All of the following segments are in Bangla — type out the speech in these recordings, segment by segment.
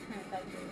হ্যাঁ তারপরে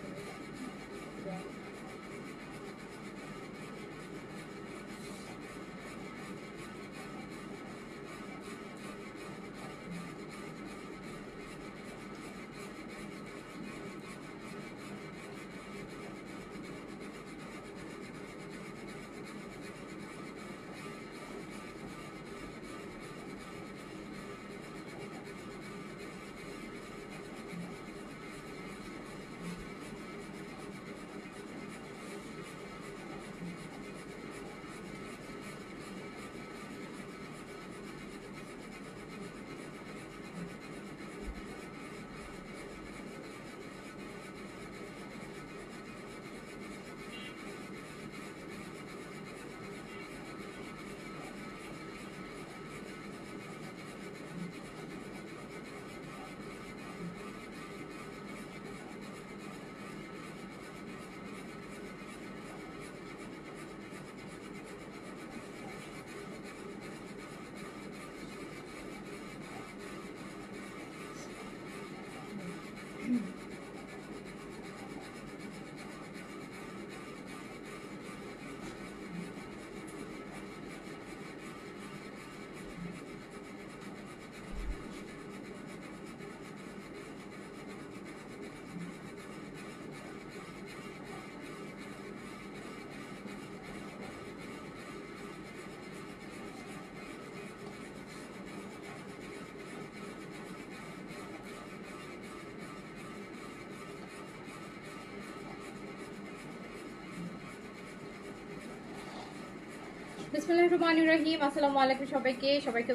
বিসমিল্লাহির রহমানির রহিম। আসসালামু আলাইকুম সবাইকে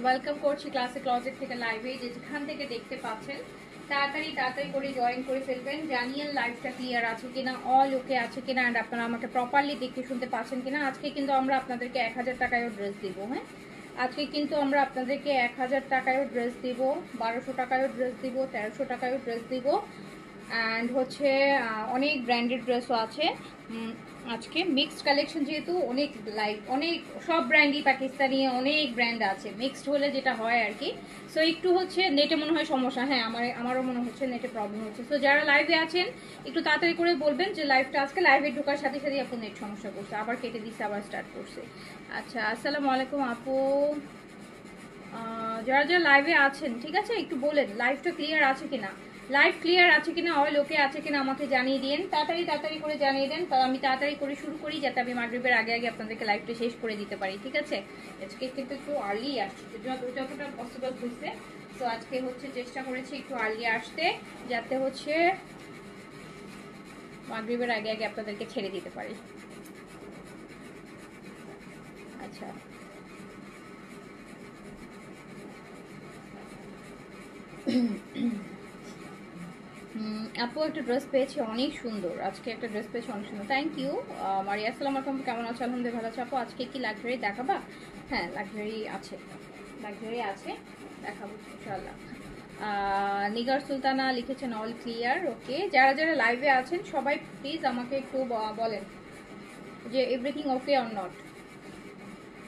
ওয়েলকাম করছি ক্লাসিক লজিক থেকে লাইভে। যেখান থেকে দেখতে পাচ্ছেন তাড়াতাড়ি করে জয়েন করে ফেলবেন। জানিয়েন লাইভটা ক্লিয়ার আছে কিনা, অল ওকে আছে কিনা, অ্যান্ড আপনারা আমাকে প্রপারলি দেখতে শুনতে পাচ্ছেন কিনা। আজকে কিন্তু আমরা আপনাদেরকে 1000 টাকায়ও ড্রেস দিব। হ্যাঁ, আজকে কিন্তু আমরা আপনাদেরকে 1000 টাকায়ও ড্রেস দিব, 1200 টাকায়ও ড্রেস দিব, 1300 টাকায়ও ড্রেস দিব, অ্যান্ড হচ্ছে অনেক ব্র্যান্ডেড ড্রেসও আছে। আজকে মিক্সড কালেকশন, যেহেতু অনেক সব ব্র্যান্ডই পাকিস্তানি, অনেক ব্র্যান্ড আছে। মিক্সড হলে যেটা হয় আর কি, সো একটু হচ্ছে নেটে মনে হয় সমস্যা। হ্যাঁ, আমারও মনে হচ্ছে নেটে প্রবলেম হচ্ছে। সো যারা লাইভে আছেন একটু তাড়াতাড়ি করে বলবেন যে লাইভটা আজকে লাইভে ঢোকার সাথে সাথে আপু নেট সমস্যা করছে, আবার কেটে দিচ্ছে, আবার স্টার্ট করছে। আচ্ছা, আসসালামু আলাইকুম আপু। যারা লাইভে আছেন ঠিক আছে, একটু বলেন লাইভটা ক্লিয়ার আছে কিনা, লাইভ ক্লিয়ার আছে কিনা, অল ওকে আছে কিনা আমাকে জানিয়ে দিন। তাড়াতাড়ি করে জানিয়ে দেন, আমি তাড়াতাড়ি করে শুরু করি যাতে আমি মাগরিবের আগে আপনাদেরকে লাইভটা শেষ করে দিতে পারি। ঠিক আছে, আজকে কিন্তু একটু আর্লি আসছে, যতটা পসিবল হয়েছে। তো আজকে হচ্ছে চেষ্টা করেছি একটু আর্লি আসতে, যাতে হচ্ছে মাগরিবের আগে আপনাদেরকে ছেড়ে দিতে পারি। আচ্ছা, আপু একটা ড্রেস পেয়েছি অনেক সুন্দর, আজকে একটা ড্রেস পেয়েছি অনেক সুন্দর। Thank you Maria. আসসালামু আলাইকুম, কেমন আছো? আলহামদুলিল্লাহ ভালো আছো আপু। আজকে কি লাক্সারি দেখাবা? হ্যাঁ, লাক্সারি আছে, দেখাবো ইনশাআল্লাহ। নিগার সুলতানা লিখেছেন অল ক্লিয়ার। ওকে, যারা লাইভে আছেন সবাই প্লিজ আমাকে একটু বলেন যে everything okay or not,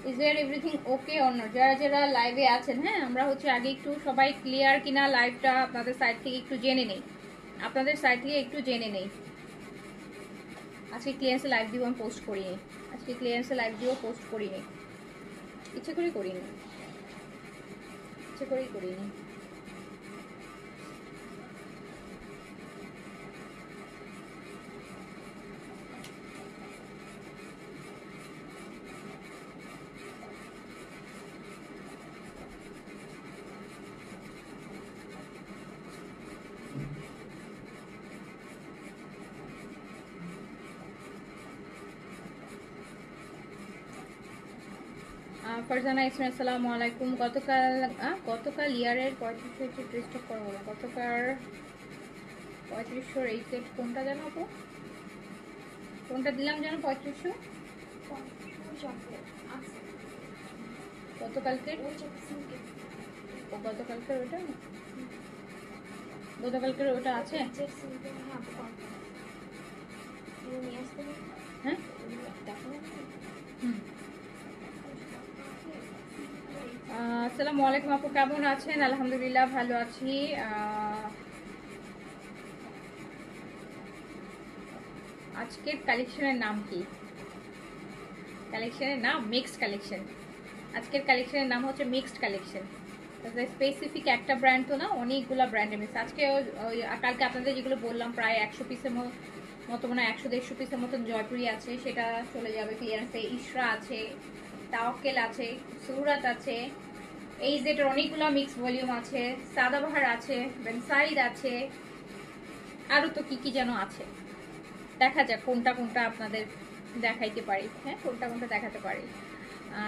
is there everything okay or not. যারা লাইভে আছেন, হ্যাঁ, আমরা হচ্ছে আগে একটু সবাই ক্লিয়ার কিনা লাইভটা আপনাদের সাইড থেকে একটু জেনে নেই, আজকে ক্লিয়ারেন্সে লাইভ দিব, আমি পোস্ট করিনি। ইচ্ছে করেই করিনি। ফারজানা ইসমাইল, আসসালামু আলাইকুম। গতকাল ইয়ারের 3500 ড্রেসটা করবো, গতকাল 3500 এই সেট কোনটা জানো আপু, কোনটা দিলাম জানো? 3500 গতকালকের ওটা আছে। হ্যাঁ আসসালামু আলাইকুম আপু, কেমন আছেন? আলহামদুলিল্লাহ ভালো আছি। আজকের কালেকশনের নাম কি? কালেকশনের নাম মিক্সড কালেকশন। আজকের কালেকশনের নাম হচ্ছে মিক্সড কালেকশন। স্পেসিফিক একটা ব্র্যান্ড তো না, অনেকগুলো ব্র্যান্ডের মিক্স। আজকে কালকে আপনাদের যেগুলো বললাম প্রায় 100 পিসের মতো মানে 100-150 পিসের মতন জয়পুরি আছে, সেটা চলে যাবে ক্লিয়ারেন্সে। ইশরা আছে, তাওয়াক্কেল আছে, সুরাত আছে, এই যেটার অনেকগুলো মিক্স ভলিউম আছে, সাদাবাহার আছে, বেনসাইড আছে, আরও তো কি কি যেন আছে। দেখা যাক কোনটা কোনটা আপনাদের দেখাইতে পারি। হ্যাঁ, কোনটা কোনটা দেখাতে পারি।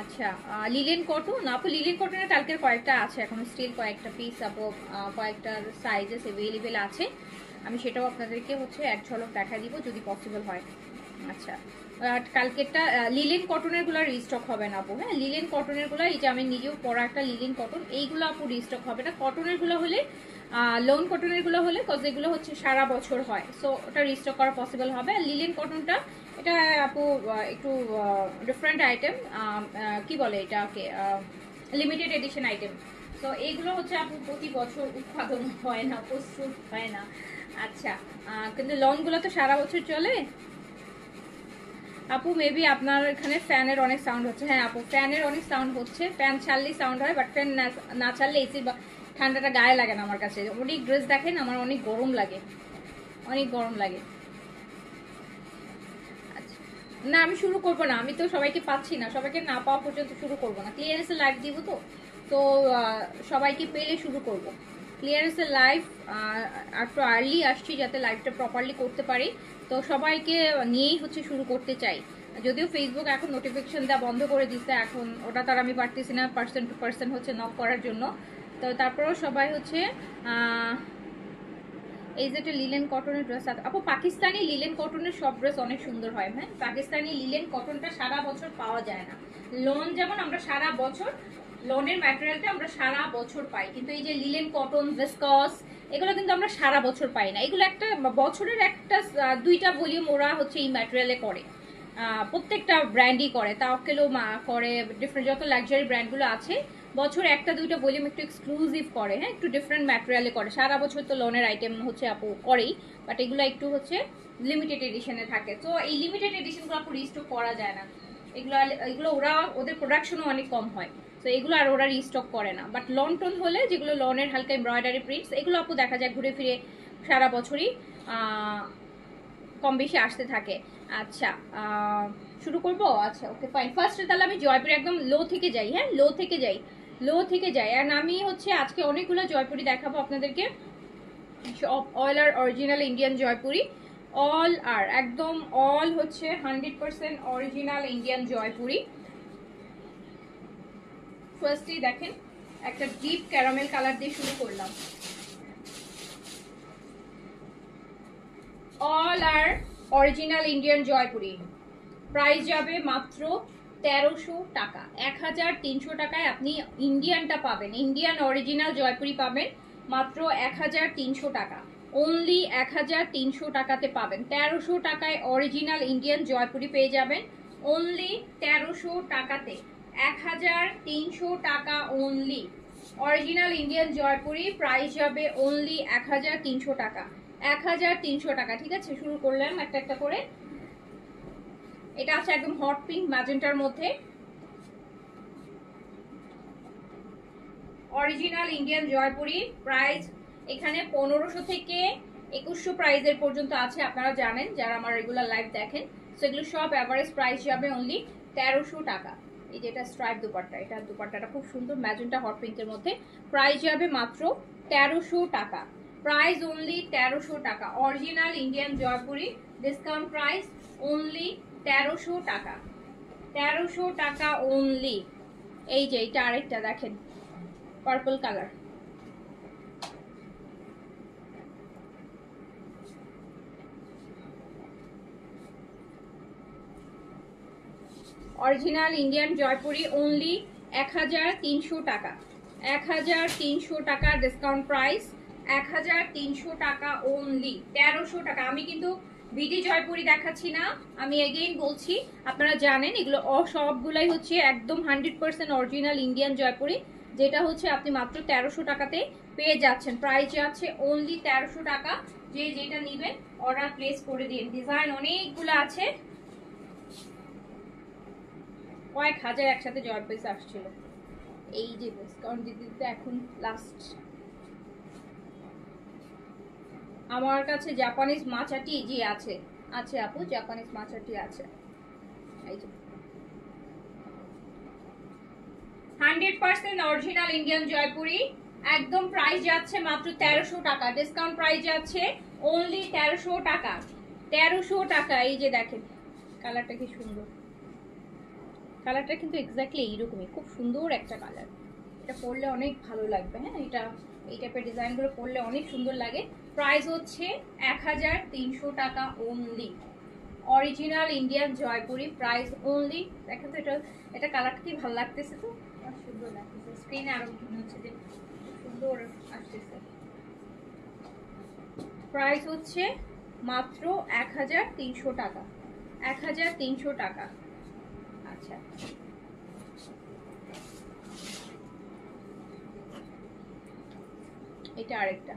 আচ্ছা, লিলেন কটন আপু, লিলেন কটনের কালকের কয়েকটা আছে এখন স্টিল, কয়েকটা পিস আপু, কয়েকটা সাইজেস অ্যাভেলেবেল আছে। আমি সেটাও আপনাদেরকে হচ্ছে এক ঝলক দেখা দিব যদি পসিবল হয়। আচ্ছা, কালকেরটা লিলেন কটনের গুলো রিস্টক হবে না আপু। হ্যাঁ, লিলেন কটনের গুলো, এই যে আমি নিজেও পরা একটা লিলেন কটন, এইগুলো আপু রিস্টক হবে না। কটনের গুলো হলে, লোন কটনের গুলো হলে, এগুলো হচ্ছে সারা বছর হয়, সো ওটা রিস্টক করা পসিবল হবে। আর লিলেন কটনটা এটা আপু একটু ডিফারেন্ট আইটেম, কি বলে এটাকে, লিমিটেড এডিশন আইটেম। তো এইগুলো হচ্ছে আপু প্রতি বছর উৎপাদন হয় না, প্রস্তুত হয় না। আচ্ছা, কিন্তু লনগুলো তো সারা বছর চলে। আপু মেবি আপনার এখানে ফ্যানের অনেক সাউন্ড হচ্ছে। হ্যাঁ আপু, ফ্যানের অনেক সাউন্ড হচ্ছে। ফ্যান ছাড়লেই সাউন্ড হয়, বাট ফ্যান না ছাড়লে এসি বা ঠান্ডাটা গায়ে লাগে না আমার কাছে। অনেক ড্রেস দেখেন, আমার অনেক গরম লাগে, অনেক গরম লাগে। আচ্ছা, না আমি শুরু করব না, আমি তো সবাইকে পাচ্ছি না, সবাইকে না পাওয়া পর্যন্ত শুরু করব না। ক্লিয়ারেন্সে লাইভ দিব তো, তো সবাইকে পেলে শুরু করব। ক্লিয়ারেন্সের লাইভ একটু আর্লি আসছি যাতে লাইভটা প্রপারলি করতে পারি, তো সবাইকে নিয়েই হচ্ছে শুরু করতে চাই। যদিও ফেসবুক এখন নোটিফিকেশন দেওয়া বন্ধ করে দিচ্ছে, এখন ওটা তার আমি পারতেছি না পার্সন টু পার্সন হচ্ছে নক করার জন্য। তো তারপরেও সবাই হচ্ছে এই যে একটা লিলেন কটনের ড্রেস আপু, পাকিস্তানি লিলেন কটনের সব ড্রেস অনেক সুন্দর হয়। হ্যাঁ, পাকিস্তানি লিলেন কটনটা সারা বছর পাওয়া যায় না। লোন যেমন আমরা সারা বছর, লোনের ম্যাটেরিয়ালটা আমরা সারা বছর পাই, কিন্তু এই যে লিলেন কটন, ভিসকস, এগুলো কিন্তু আমরা সারা বছর পাই না। এগুলো একটা বছরের একটা 2টা ভলিউম ওরা হচ্ছে এই ম্যাটেরিয়ালে করে, প্রত্যেকটা ব্র্যান্ডই করে, তাওয়াক্কেলও করে, ডিফারেন্ট যত লাক্সারি ব্র্যান্ডগুলো আছে বছর 1-2টা ভলিউম একটু এক্সক্লুসিভ করে। হ্যাঁ, একটু ডিফারেন্ট ম্যাটেরিয়ালে করে। সারা বছর তো লোনের আইটেম হচ্ছে আপু করেই, বাট এগুলো একটু হচ্ছে লিমিটেড এডিশনে থাকে। তো এই লিমিটেড এডিশনগুলো আপু রিস্টক করা যায় না। এগুলো ওরা, ওদের প্রোডাকশনও অনেক কম হয়, তো এগুলো আর ওরা রিস্টক করে না। বাট লন টন হলে, যেগুলো লনের হালকা এমব্রয়ডারি প্রিন্টস, এগুলো আপু দেখা যায় ঘুরে ফিরে সারা বছরই কম বেশি আসতে থাকে। আচ্ছা, শুরু করবো। আচ্ছা ওকে ফাইন, ফার্স্টে তাহলে আমি জয়পুরি একদম লো থেকে যাই। হ্যাঁ, লো থেকে যাই। আর আমি হচ্ছে আজকে অনেকগুলো জয়পুরি দেখাবো আপনাদেরকে, অল আর অরিজিনাল ইন্ডিয়ান জয়পুরি, অল আর একদম অল হচ্ছে 100% অরিজিনাল ইন্ডিয়ান জয়পুরি। ফার্স্টে দেখেন একটা ডিপ ক্যারামেল কালার দিয়ে শুরু করলাম, অল আর অরিজিনাল ইন্ডিয়ান জয়পুরি। প্রাইস যাবে মাত্র 1300 টাকা। 1300 টাকায় আপনি ইন্ডিয়ানটা পাবেন, ইন্ডিয়ান অরিজিনাল জয়পুরি পাবেন মাত্র 1300 টাকা। অনলি 1300 টাকাতে পাবেন। 1300 টাকায় অরিজিনাল ইন্ডিয়ান জয়পুরি পেয়ে যাবেন, অনলি 1300 টাকাতে। 1300 টাকা only original Indian Jaipuri. Price যাবে অনলি 1300 টাকা। 1300 টাকা। ঠিক আছে, শুরু করলাম একটা একটা করে। এটা আছে একদম হট পিঙ্ক ম্যাজেন্টার মধ্যে, অরিজিনাল ইন্ডিয়ান জয়পুরি। প্রাইস এখানে 1500 থেকে 2100 প্রাইসের পর্যন্ত আছে, আপনারা জানেন যারা আমার রেগুলার লাইভ দেখেন। সেগুলো সব এভারেজ প্রাইস যাবে অনলি 1300 টাকা। এই যে এটা স্ট্রাইপ দুপাট্টা, এটা দুপাট্টাটা খুব সুন্দর ম্যাজেন্টা হট পিঙ্কের মধ্যে। প্রাইস যাবে মাত্র 1300 টাকা। প্রাইস অনলি 1300 টাকা। Original Indian Jaipuri, discount price only 1300 টাকা। 1300 টাকা অনলি। এই যে এটা আরেকটা দেখেন, purple colour, original Indian Jaipuri only 1300 টাকা। 1300 টাকা ডিসকাউন্ট প্রাইস, 1300 টাকা অনলি। 1300 টাকা। আমি কিন্তু বিডি জয়পুরি দেখাচ্ছি না, আমি এগেইন বলছি, আপনারা জানেন এগুলো সবগুলাই হচ্ছে একদম 100% অরিজিনাল ইন্ডিয়ান জয়পুরি, যেটা হচ্ছে আপনি মাত্র 1300 টাকাতে পেয়ে যাচ্ছেন। প্রাইস যাচ্ছে অনলি 1300 টাকা। যে যেটা নেবেন অর্ডার প্লেস করে দিন। ডিজাইন অনেকগুলো আছে, কয়েক হাজার একসাথে জয়পুরি আসছিল। এই যে ডিসকাউন্ট দিতে দিতে এখন লাস্ট। আমার কাছে জাপানিজ মাচাটি জি আছে, আছে আপু, জাপানিজ মাচাটি আছে। এই যে 100% অরিজিনাল ইন্ডিয়ান জয়পুরি, একদম প্রাইস যাচ্ছে মাত্র 1300 টাকা। ডিসকাউন্ট প্রাইস যাচ্ছে অনলি 1300 টাকা, 1300 টাকা। এই যে দেখেন কালারটা কি সুন্দর, কালারটা কিন্তু এক্স্যাক্টলি এইরকমই, খুব সুন্দর একটা কালার। এটা পরলে অনেক ভালো লাগবে। হ্যাঁ, এটা এই টাইপের ডিজাইনগুলো পরলে অনেক সুন্দর লাগে। প্রাইস হচ্ছে 1300 টাকা only, original Indian Jaipuri, price only. দেখেন তো এটা, এটা কালারটা কি ভালো লাগতেছে, তো সুন্দর লাগতেছে, স্ক্রিনে আরো মনে হচ্ছে যে সুন্দর আসতেছে। প্রাইস হচ্ছে মাত্র 1300 টাকা, 1300 টাকা। আচ্ছা, এটা আরেকটা,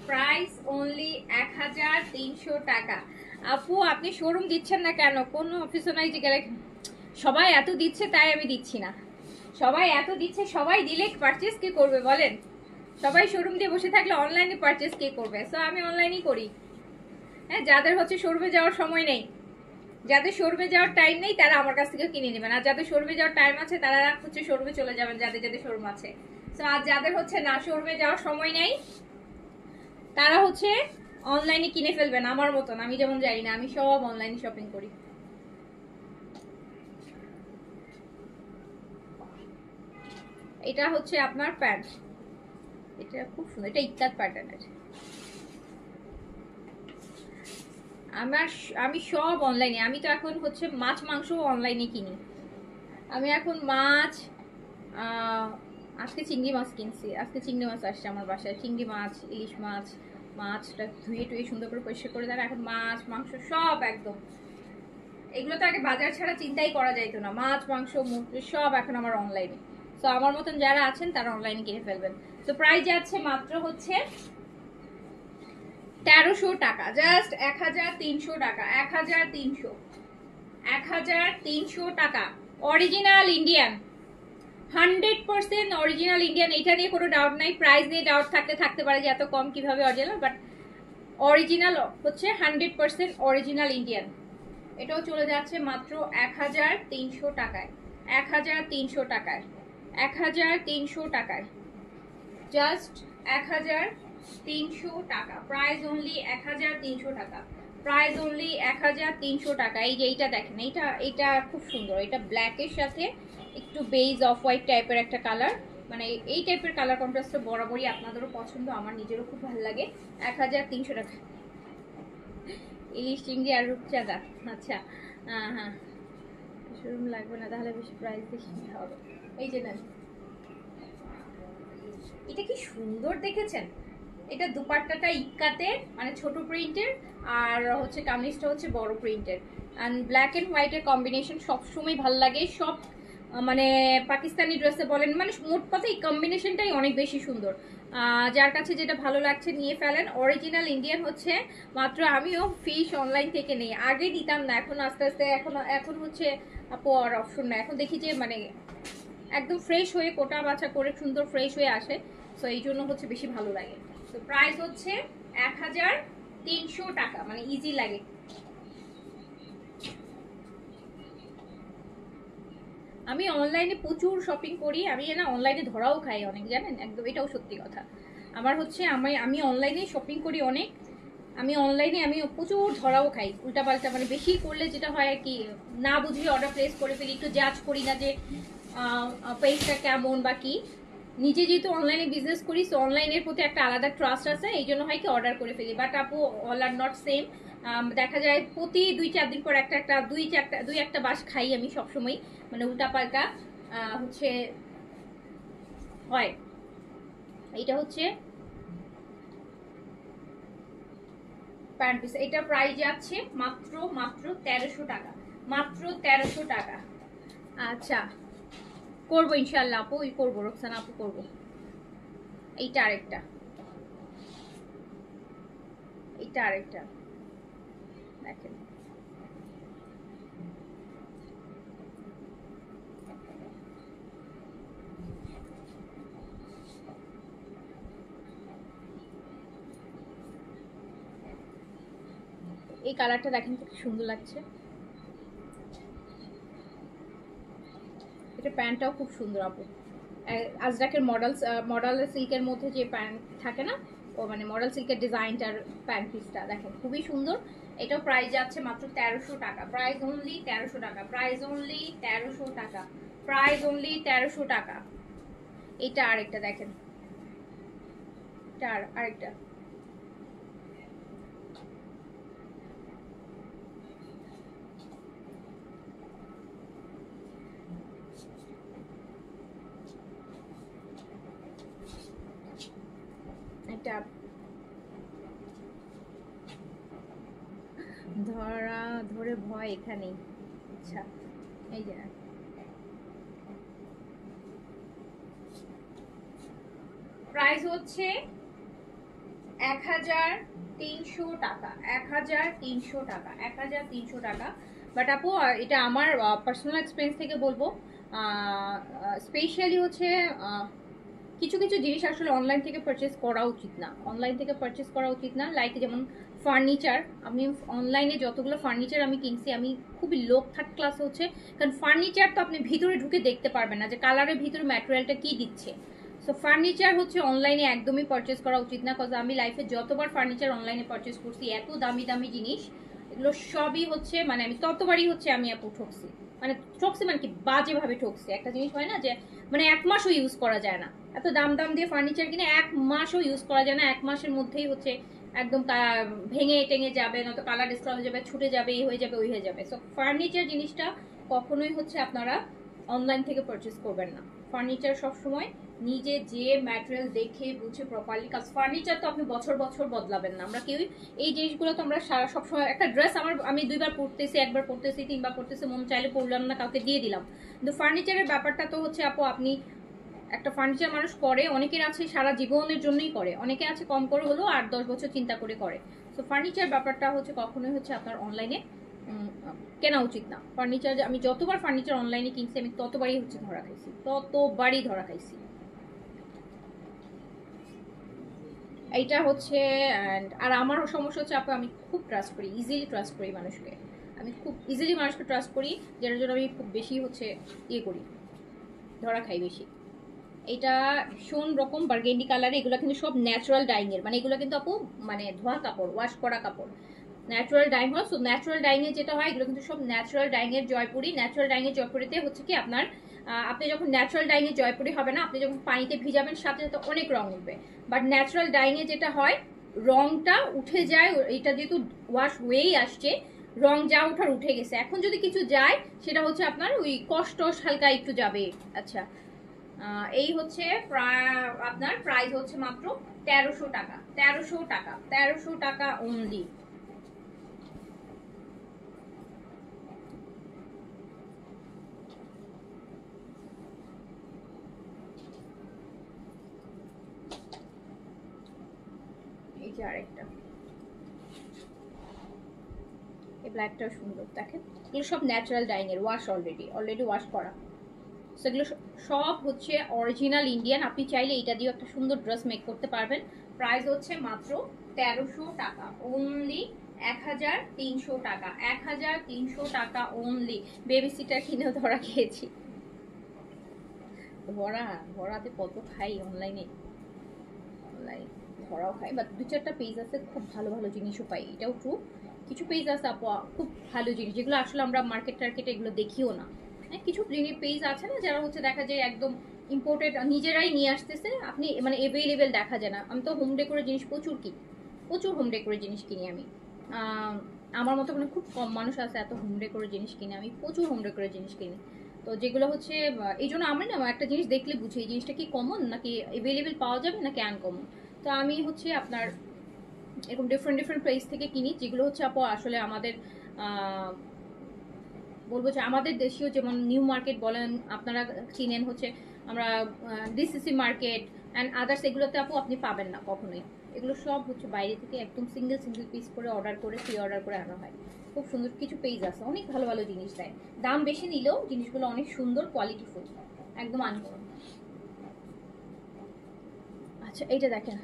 প্রাইস অনলি 1300 টাকা। আপু আপনি শোরুম দিচ্ছেন না কেন? কোন অফিসে নাই যে গেলে সবাই এত দিচ্ছে তাই আমি দিচ্ছি না। সবাই এত দিচ্ছে, সবাই দিলে পারচেজ কে করবে বলেন? সবাই শোরুম দিয়ে বসে থাকলে অনলাইনে পারচেজ কে করবে? সো আমি অনলাইনই করি। হ্যাঁ, যাদের হচ্ছে শোরুমে যাওয়ার সময় নেই, যাদের শোরুমে যাওয়ার টাইম নেই তারা আমার কাছ থেকে কিনে নেবেন, আর যাদের শোরুমে যাওয়ার টাইম আছে তারা হচ্ছে শোরুমে চলে যাবেন, যাদের যাদের শোরুম আছে। সো আর যাদের হচ্ছে না শোরুমে যাওয়ার সময় নেই তারা হচ্ছে অনলাইনে কিনে ফেলবেন আমার মতন। আমি যেমন যাই না, আমি সব অনলাইনে শপিং করি। এটা হচ্ছে আপনার প্যান্ট, এটা খুব সুন্দর, এটা ইক্কাত প্যাটার্নের। আমি সব অনলাইনে, আমি তো এখন হচ্ছে মাছ মাংস অনলাইনে কিনি। আমি এখন মাছ, আজকে চিংড়ি মাছ কিনছি, আজকে চিংড়ি মাছ আসছে আমার বাসায়, চিংড়ি মাছ, ইলিশ মাছ, মাছটা ধুয়ে টুয়ে সুন্দর করে পরিষ্কার করে দেন। এখন মাছ মাংস সব একদম, এগুলো তো আগে বাজার ছাড়া চিন্তাই করা যাইতো না। মাছ মাংস মুরগি সব এখন আমার অনলাইনে। তো আমার মতন যারা আছেন তারা অনলাইনে কিনে ফেলবেন। তো প্রাইস যাচ্ছে মাত্র হচ্ছে 1300 টাকা, জাস্ট 1300 টাকা, 1300 টাকা। অরিজিনাল ইন্ডিয়ান, 100% অরিজিনাল ইন্ডিয়ান, এটা নিয়ে কোনো ডাউট নাই। প্রাইস নিয়ে ডাউট থাকতে পারে যে এত কম কিভাবে অরিজিনাল, বাট অরিজিনাল হচ্ছে 100% অরিজিনাল ইন্ডিয়ান। এটাও চলে যাচ্ছে মাত্র 1300 টাকায়, 1300 টাকায়, 1300 টাকায়, জাস্ট 1300 টাকা। প্রাইস অনলি 1300 টাকা, প্রাইস অনলি 1300 টাকা। এই যে এইটা দেখেন, এটা খুব সুন্দর, এটা ব্ল্যাকের সাথে একটু বেজ অফ হোয়াইট টাইপের একটা কালার, মানে এই টাইপের কালার কন্ট্রাস্ট বরাবরই আপনাদেরও পছন্দ, আমার নিজেরও খুব ভালো লাগে। 1300 টাকা। ইলিশ চিংড়ি আর রূপচাঁদা, আচ্ছা হ্যাঁ হ্যাঁ, শোরুম লাগবে না তাহলে বেশি প্রাইস বেশি হবে। এই যে দেন, এটা কি সুন্দর দেখেছেন? এটা দুপাট্টাটা ইক্কাতে মানে ছোট প্রিন্টের, আর হচ্ছে কামিজটা হচ্ছে বড় প্রিন্টের, অ্যান্ড ব্ল্যাক এন্ড হোয়াইটের কম্বিনেশন সবসময় ভালো লাগে। সব মানে পাকিস্তানি ড্রেসে বলেন, মানে মোট কথা এই কম্বিনেশনটাই অনেক বেশি সুন্দর। যার কাছে যেটা ভালো লাগছে নিয়ে ফেলেন। অরিজিনাল ইন্ডিয়ান হচ্ছে মাত্র, আমিও ফিশ অনলাইন থেকে নেই, আগে নিতাম না, এখন আস্তে আস্তে এখন হচ্ছে আপু আর অপশন না, এখন দেখি যে মানে একদম ফ্রেশ হয়ে কোটা বাছা করে সুন্দর ফ্রেশ হয়ে আসে, তো এই জন্য হচ্ছে বেশি ভালো লাগে। তো প্রাইস হচ্ছে 1300 টাকা, মানে ইজি লাগে। আমি অনলাইনে প্রচুর শপিং করি, আমি না অনলাইনে ধরাও খাই অনেক, জানেন, একদম এটাও সত্যি কথা। আমার হচ্ছে আমি অনলাইনে শপিং করি অনেক, আমি অনলাইনে আমি প্রচুর ধরাও খাই উল্টাপাল্টা, মানে বেশি করলে যেটা হয় আর কি, না বুঝিয়ে অর্ডার প্লেস করে ফেলি, একটু জাজ করি না যে পেজটা কেমন বা কি, নিজে যেহেতু অনলাইনে বিজনেস করি, সো অনলাইনের প্রতি একটা আলাদা ট্রাস্ট আছে, এই জন্য হয় কি অর্ডার করে ফেলি। বাট আপু অল আর নট সেম। দেখা যায় প্রতি 2-4 দিন পর একটা দুই একটা বাস খাই আমি সবসময়, মানে উল্টাপাল্টা হচ্ছে হয়। এইটা হচ্ছে প্যান্ট পিস, এটা প্রাইস যাচ্ছে মাত্র 1300 টাকা, মাত্র 1300 টাকা। আচ্ছা করবো ইনশাল্লাহ আপু, করবো রোকসানা আপু, করবো। এইটা আরেকটা, এইটা আরেকটা দেখেন, এই কালারটা দেখেন খুব সুন্দর লাগছে। এটা প্যান্টটাও খুব সুন্দর আপু, আজরাকের মডেল সিল্কের মধ্যে যে প্যান্ট থাকে না, ও মানে মডেল সিল্কের ডিজাইনটার প্যান্ট পিসটা দেখেন খুবই সুন্দর। এটাও প্রাইস যাচ্ছে মাত্র 1300 টাকা, প্রাইস অনলি 1300 টাকা, প্রাইস অনলি 1300 টাকা, প্রাইস অনলি 1300 টাকা। এটা আরেকটা দেখেন, এটা আরেকটা, এটা ধরে ভয় এখানেই। আচ্ছা এই যে প্রাইস হচ্ছে 1300 টাকা, 1300 টাকা, 1300 টাকা। বাট আপু এটা আমার পার্সোনাল এক্সপিরিয়েন্স থেকে বলবো, স্পেশালি হচ্ছে কিছু কিছু জিনিস আসলে অনলাইন থেকে পারচেস করা উচিত না, অনলাইন থেকে পারচেস করা উচিত না। লাইক যেমন ফার্নিচার, আমি অনলাইনে যতগুলো ফার্নিচার আমি কিনছি, আমি খুবই লো থার্ড ক্লাসে হচ্ছে, কারণ ফার্নিচার তো আপনি ভিতরে ঢুকে দেখতে পারবেন না যে কালারের ভিতরে ম্যাটেরিয়ালটা কি দিচ্ছে। সো ফার্নিচার হচ্ছে অনলাইনে একদমই পারচেস করা উচিত না, কজ আমি লাইফে যতবার ফার্নিচার অনলাইনে পারচেস করছি, এত দামি দামি জিনিস, এগুলো সবই হচ্ছে মানে আমি ততবারই হচ্ছে আমি আপু ঠকছি, মানে ঠকছি মানে কি বাজেভাবে ঠকছি। একটা জিনিস হয় না যে মানে 1 মাসও ইউজ করা যায় না, এত দাম দাম দিয়ে ফার্নিচার কিনে 1 মাসও ইউজ করা যায় না, 1 মাসের মধ্যেই হচ্ছে একদম ভেঙে টেঙে যাবে, নয়তো কালার ডিসকালার হয়ে যাবে, ছুটে যাবে, এই হয়ে যাবে, ওই হয়ে যাবে। সো ফার্নিচার জিনিসটা কখনোই হচ্ছে আপনারা অনলাইন থেকে পারচেস করবেন না। ফার্নিচার সবসময় নিজে যে ম্যাটেরিয়াল দেখে বুঝে প্রপারলি, কাজ ফার্নিচার তো আপনি বছর বছর বদলাবেন না, আমরা কেউই এই জিনিসগুলো তো আমরা সারা সবসময়, একটা ড্রেস আমি 2বার পরতেছি, 1বার পরতেছি, 3বার পরতেছি, মন চাইলে পরলাম না, কাউকে দিয়ে দিলাম। কিন্তু ফার্নিচারের ব্যাপারটা তো হচ্ছে আপু, আপনি একটা ফার্নিচার মানুষ করে, অনেকের আছে সারা জীবনের জন্যই করে, অনেকে আছে কম করে হলেও 8-10 বছর চিন্তা করে করে। তো ফার্নিচার ব্যাপারটা হচ্ছে কখনোই হচ্ছে আপনার অনলাইনে কেনা উচিত না। ফার্নিচার আমি যতবার ফার্নিচার অনলাইনে কিনছি, আমি ততবারই হচ্ছে ধরা খাইছি, ততবারই ধরা খাইছি। এইটা হচ্ছে আর আমার সমস্যা হচ্ছে আপু, আমি খুব ট্রাস্ট করি, ইজিলি ট্রাস্ট করি মানুষকে, আমি খুব ইজিলি মানুষকে ট্রাস্ট করি, যেটার জন্য আমি খুব বেশি হচ্ছে করি, ধরা খাই বেশি। এটা ভীষণ রকম বার্গেন্ডি কালারে, এগুলো কিন্তু সব ন্যাচারাল ডাইং এর, মানে এগুলো কিন্তু আপু মানে ধোয়া কাপড়, ওয়াশ করা কাপড়, ন্যাচারাল ডাইং হয়। সো ন্যাচারাল ডাইং এর যেটা হয়, এগুলো কিন্তু সব ন্যাচারাল ডাইং এর জয়পুরি। ন্যাচারাল ডাইং এর জয়পুরিতে হচ্ছে কি আপনার, আপনি যখন ন্যাচারাল ডাইং এর জয়পুরি হবে না, আপনি যখন পানিতে ভিজাবেন সাথে সাথে অনেক রং উঠবে। বাট ন্যাচারাল ডাইং এ যেটা হয়, রংটা উঠে যায়, এটা যেহেতু ওয়াশ হয়েই আসছে, রং যা ওঠার উঠে গেছে। এখন যদি কিছু যায়, সেটা হচ্ছে আপনার ওই কষ্ট হালকা একটু যাবে। আচ্ছা এই হচ্ছে আপনার প্রাইস হচ্ছে মাত্র 1300 টাকা, 1300 টাকা, 1300 টাকা অনলি। এই যে আরেকটা, এই ব্ল্যাকটা সুন্দর দেখেন, এগুলো সব ন্যাচারাল ডাইং এর, ওয়াশ অলরেডি ওয়াশ করা। সেগুলো সব হচ্ছে অরিজিনাল ইন্ডিয়ান। আপনি চাইলে এটা দিয়ে একটা সুন্দর ড্রেস মেক করতে পারবেন। প্রাইস হচ্ছে মাত্র 1300 টাকা অনলি, 1300 টাকা, 1300 টাকা অনলি। বেবি সিটার কিনেও ধরা খেয়েছি, ধরাতে কত খাই অনলাইনে, ধরাও খাই, বাট 2-4টা পেজ আছে খুব ভালো ভালো জিনিসও পাই, এটাও ট্রু। কিছু পেজ আছে আপু খুব ভালো জিনিস, যেগুলো আসলে আমরা মার্কেটে এগুলো দেখিও না। হ্যাঁ কিছু পেজ আছে না, যারা হচ্ছে দেখা যায় একদম ইম্পোর্টেড নিজেরাই নিয়ে আসতেছে, আপনি মানে অ্যাভেলেবেল দেখা যায় না। আমি তো হোম ডেকোরের জিনিস প্রচুর কিনি, প্রচুর হোম ডেকোরের জিনিস কিনি আমি। আমার মতো মানে খুব কম মানুষ আছে এত হোম ডেকোরের জিনিস কিনে, আমি প্রচুর হোম ডেকোরের জিনিস কিনি। তো যেগুলো হচ্ছে এই জন্য আমি না একটা জিনিস দেখলে বুঝি এই জিনিসটা কি কমন নাকি অ্যাভেলেবেল পাওয়া যাবে নাকি আনকমন। তো আমি হচ্ছে আপনার এরকম ডিফারেন্ট ডিফারেন্ট প্লেস থেকে কিনি, যেগুলো হচ্ছে আপু আসলে আমাদের বলবো যে আমাদের দেশীয়, যেমন নিউ মার্কেট বলেন আপনারা চিনেন, হচ্ছে আমরা ডিসিসি মার্কেট অ্যান্ড আদার্স, এগুলোতে আপু আপনি পাবেন না কখনোই। এগুলো সব হচ্ছে বাইরে থেকে একদম সিঙ্গেল সিঙ্গেল পিস করে অর্ডার করে প্রি অর্ডার করে আনা হয়। খুব সুন্দর কিছু পেজ আছে, অনেক ভালো ভালো জিনিস দেয়, দাম বেশি নিলেও জিনিসগুলো অনেক সুন্দর কোয়ালিটিফুল, একদম আনকমন। আচ্ছা এইটা দেখেন,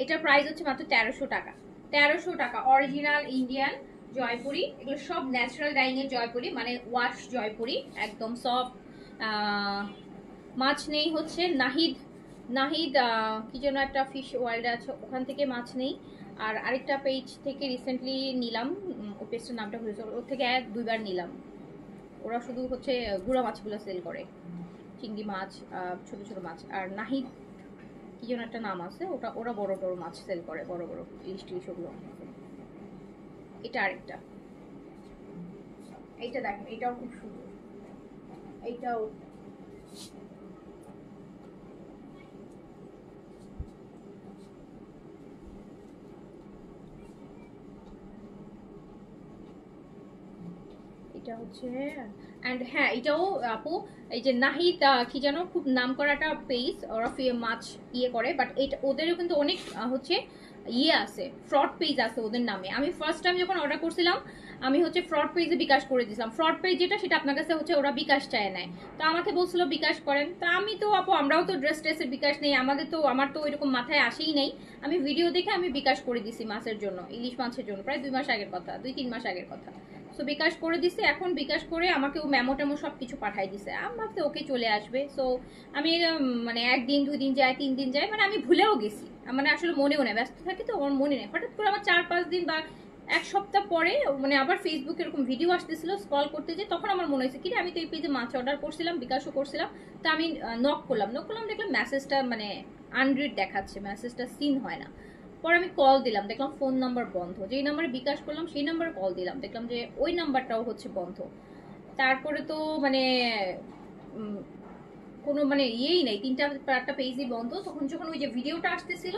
এটার প্রাইস হচ্ছে মাত্র 1300 টাকা। 1300 টাকা, অরিজিনাল ইন্ডিয়ান জয়পুরি, এগুলো সব ন্যাচারাল ডাইং এর জয়পুরি, মানে ওয়াশ জয়পুরি, একদম সফট। মাছ নেই হচ্ছে নাহিদ, নাহিদ কি যেন একটা ফিশ ওয়ার্ল্ড আছে, ওখান থেকে মাছ নেই। আর আরেকটা পেজ থেকে রিসেন্টলি নিলাম, ওই পেজটার নামটা ভুলেছে, ওর থেকে 1-2 বার নিলাম। ওরা শুধু হচ্ছে গুঁড়া মাছগুলো সেল করে, চিংড়ি মাছ, ছোট ছোট মাছ। আর নাহিদ কি যেন একটা নাম আছে, ওটা ওরা বড় বড় মাছ সেল করে, বড় বড় ইলিশ টিলিশ ওগুলো। এটা আরেকটা, এইটা দেখেন, এটাও খুব সুন্দর, এইটাও এটা হচ্ছে। অ্যান্ড হ্যাঁ এটাও আপু, এই যে নাহিদ কি যেন খুব নাম করা একটা পেজ, ওরা মাছ ইয়ে করে, বাট এটা ওদেরও কিন্তু অনেক হচ্ছে ইয়ে আছে, ফ্রড পেজ আছে ওদের নামে। আমি ফার্স্ট টাইম যখন অর্ডার করছিলাম, আমি হচ্ছে ফ্রড পেজে বিকাশ করে দিয়েছিলাম। ফ্রড পেজ যেটা, সেটা আপনার কাছে হচ্ছে ওরা বিকাশ চায় নেয়। তো আমাকে বলছিল বিকাশ করেন, তা আমি তো আপু আমরাও তো ড্রেস ট্রেসের বিকাশ নেই, আমাদের তো, আমার তো ওইরকম মাথায় আসেই নেই। আমি ভিডিও দেখে আমি বিকাশ করে দিছি মাছের জন্য, ইলিশ মাছের জন্য, প্রায় 2 মাস আগের কথা, 2-3 মাস আগের কথা। সো বিকাশ করে দিছে, এখন বিকাশ করে আমাকে ও মেমো টেমো সব কিছু পাঠাই দিছে। আমি ভাবতে ওকে চলে আসবে। সো আমি মানে 1 দিন 2 দিন যায়, 3 দিন যায়, মানে আমি ভুলেও গেছি, মানে আসলে মনেও নেই, ব্যস্ত থাকি তো আমার মনে নেই। হঠাৎ করে আমার 4-5 দিন বা 1 সপ্তাহ পরে মানে আবার ফেসবুকে এরকম ভিডিও আসতেছিল, স্ক্রল করতে যে তখন আমার মনে হয়েছে কি আমি তো এই পেজে মাছ অর্ডার করছিলাম, বিকাশও করছিলাম। তা আমি নক করলাম, দেখলাম মেসেজটা মানে আনরিড দেখাচ্ছে, মেসেজটা সিন হয় না। পরে আমি কল দিলাম, দেখলাম ফোন নাম্বার বন্ধ, যেই নাম্বারে বিকাশ করলাম সেই নাম্বারে কল দিলাম, দেখলাম যে ওই নাম্বারটাও হচ্ছে বন্ধ। তারপরে তো মানে কোনো মানে ইয়েই নেই, 3-4টা পেজই বন্ধ। তখন যখন ওই যে ভিডিওটা আসতেছিল,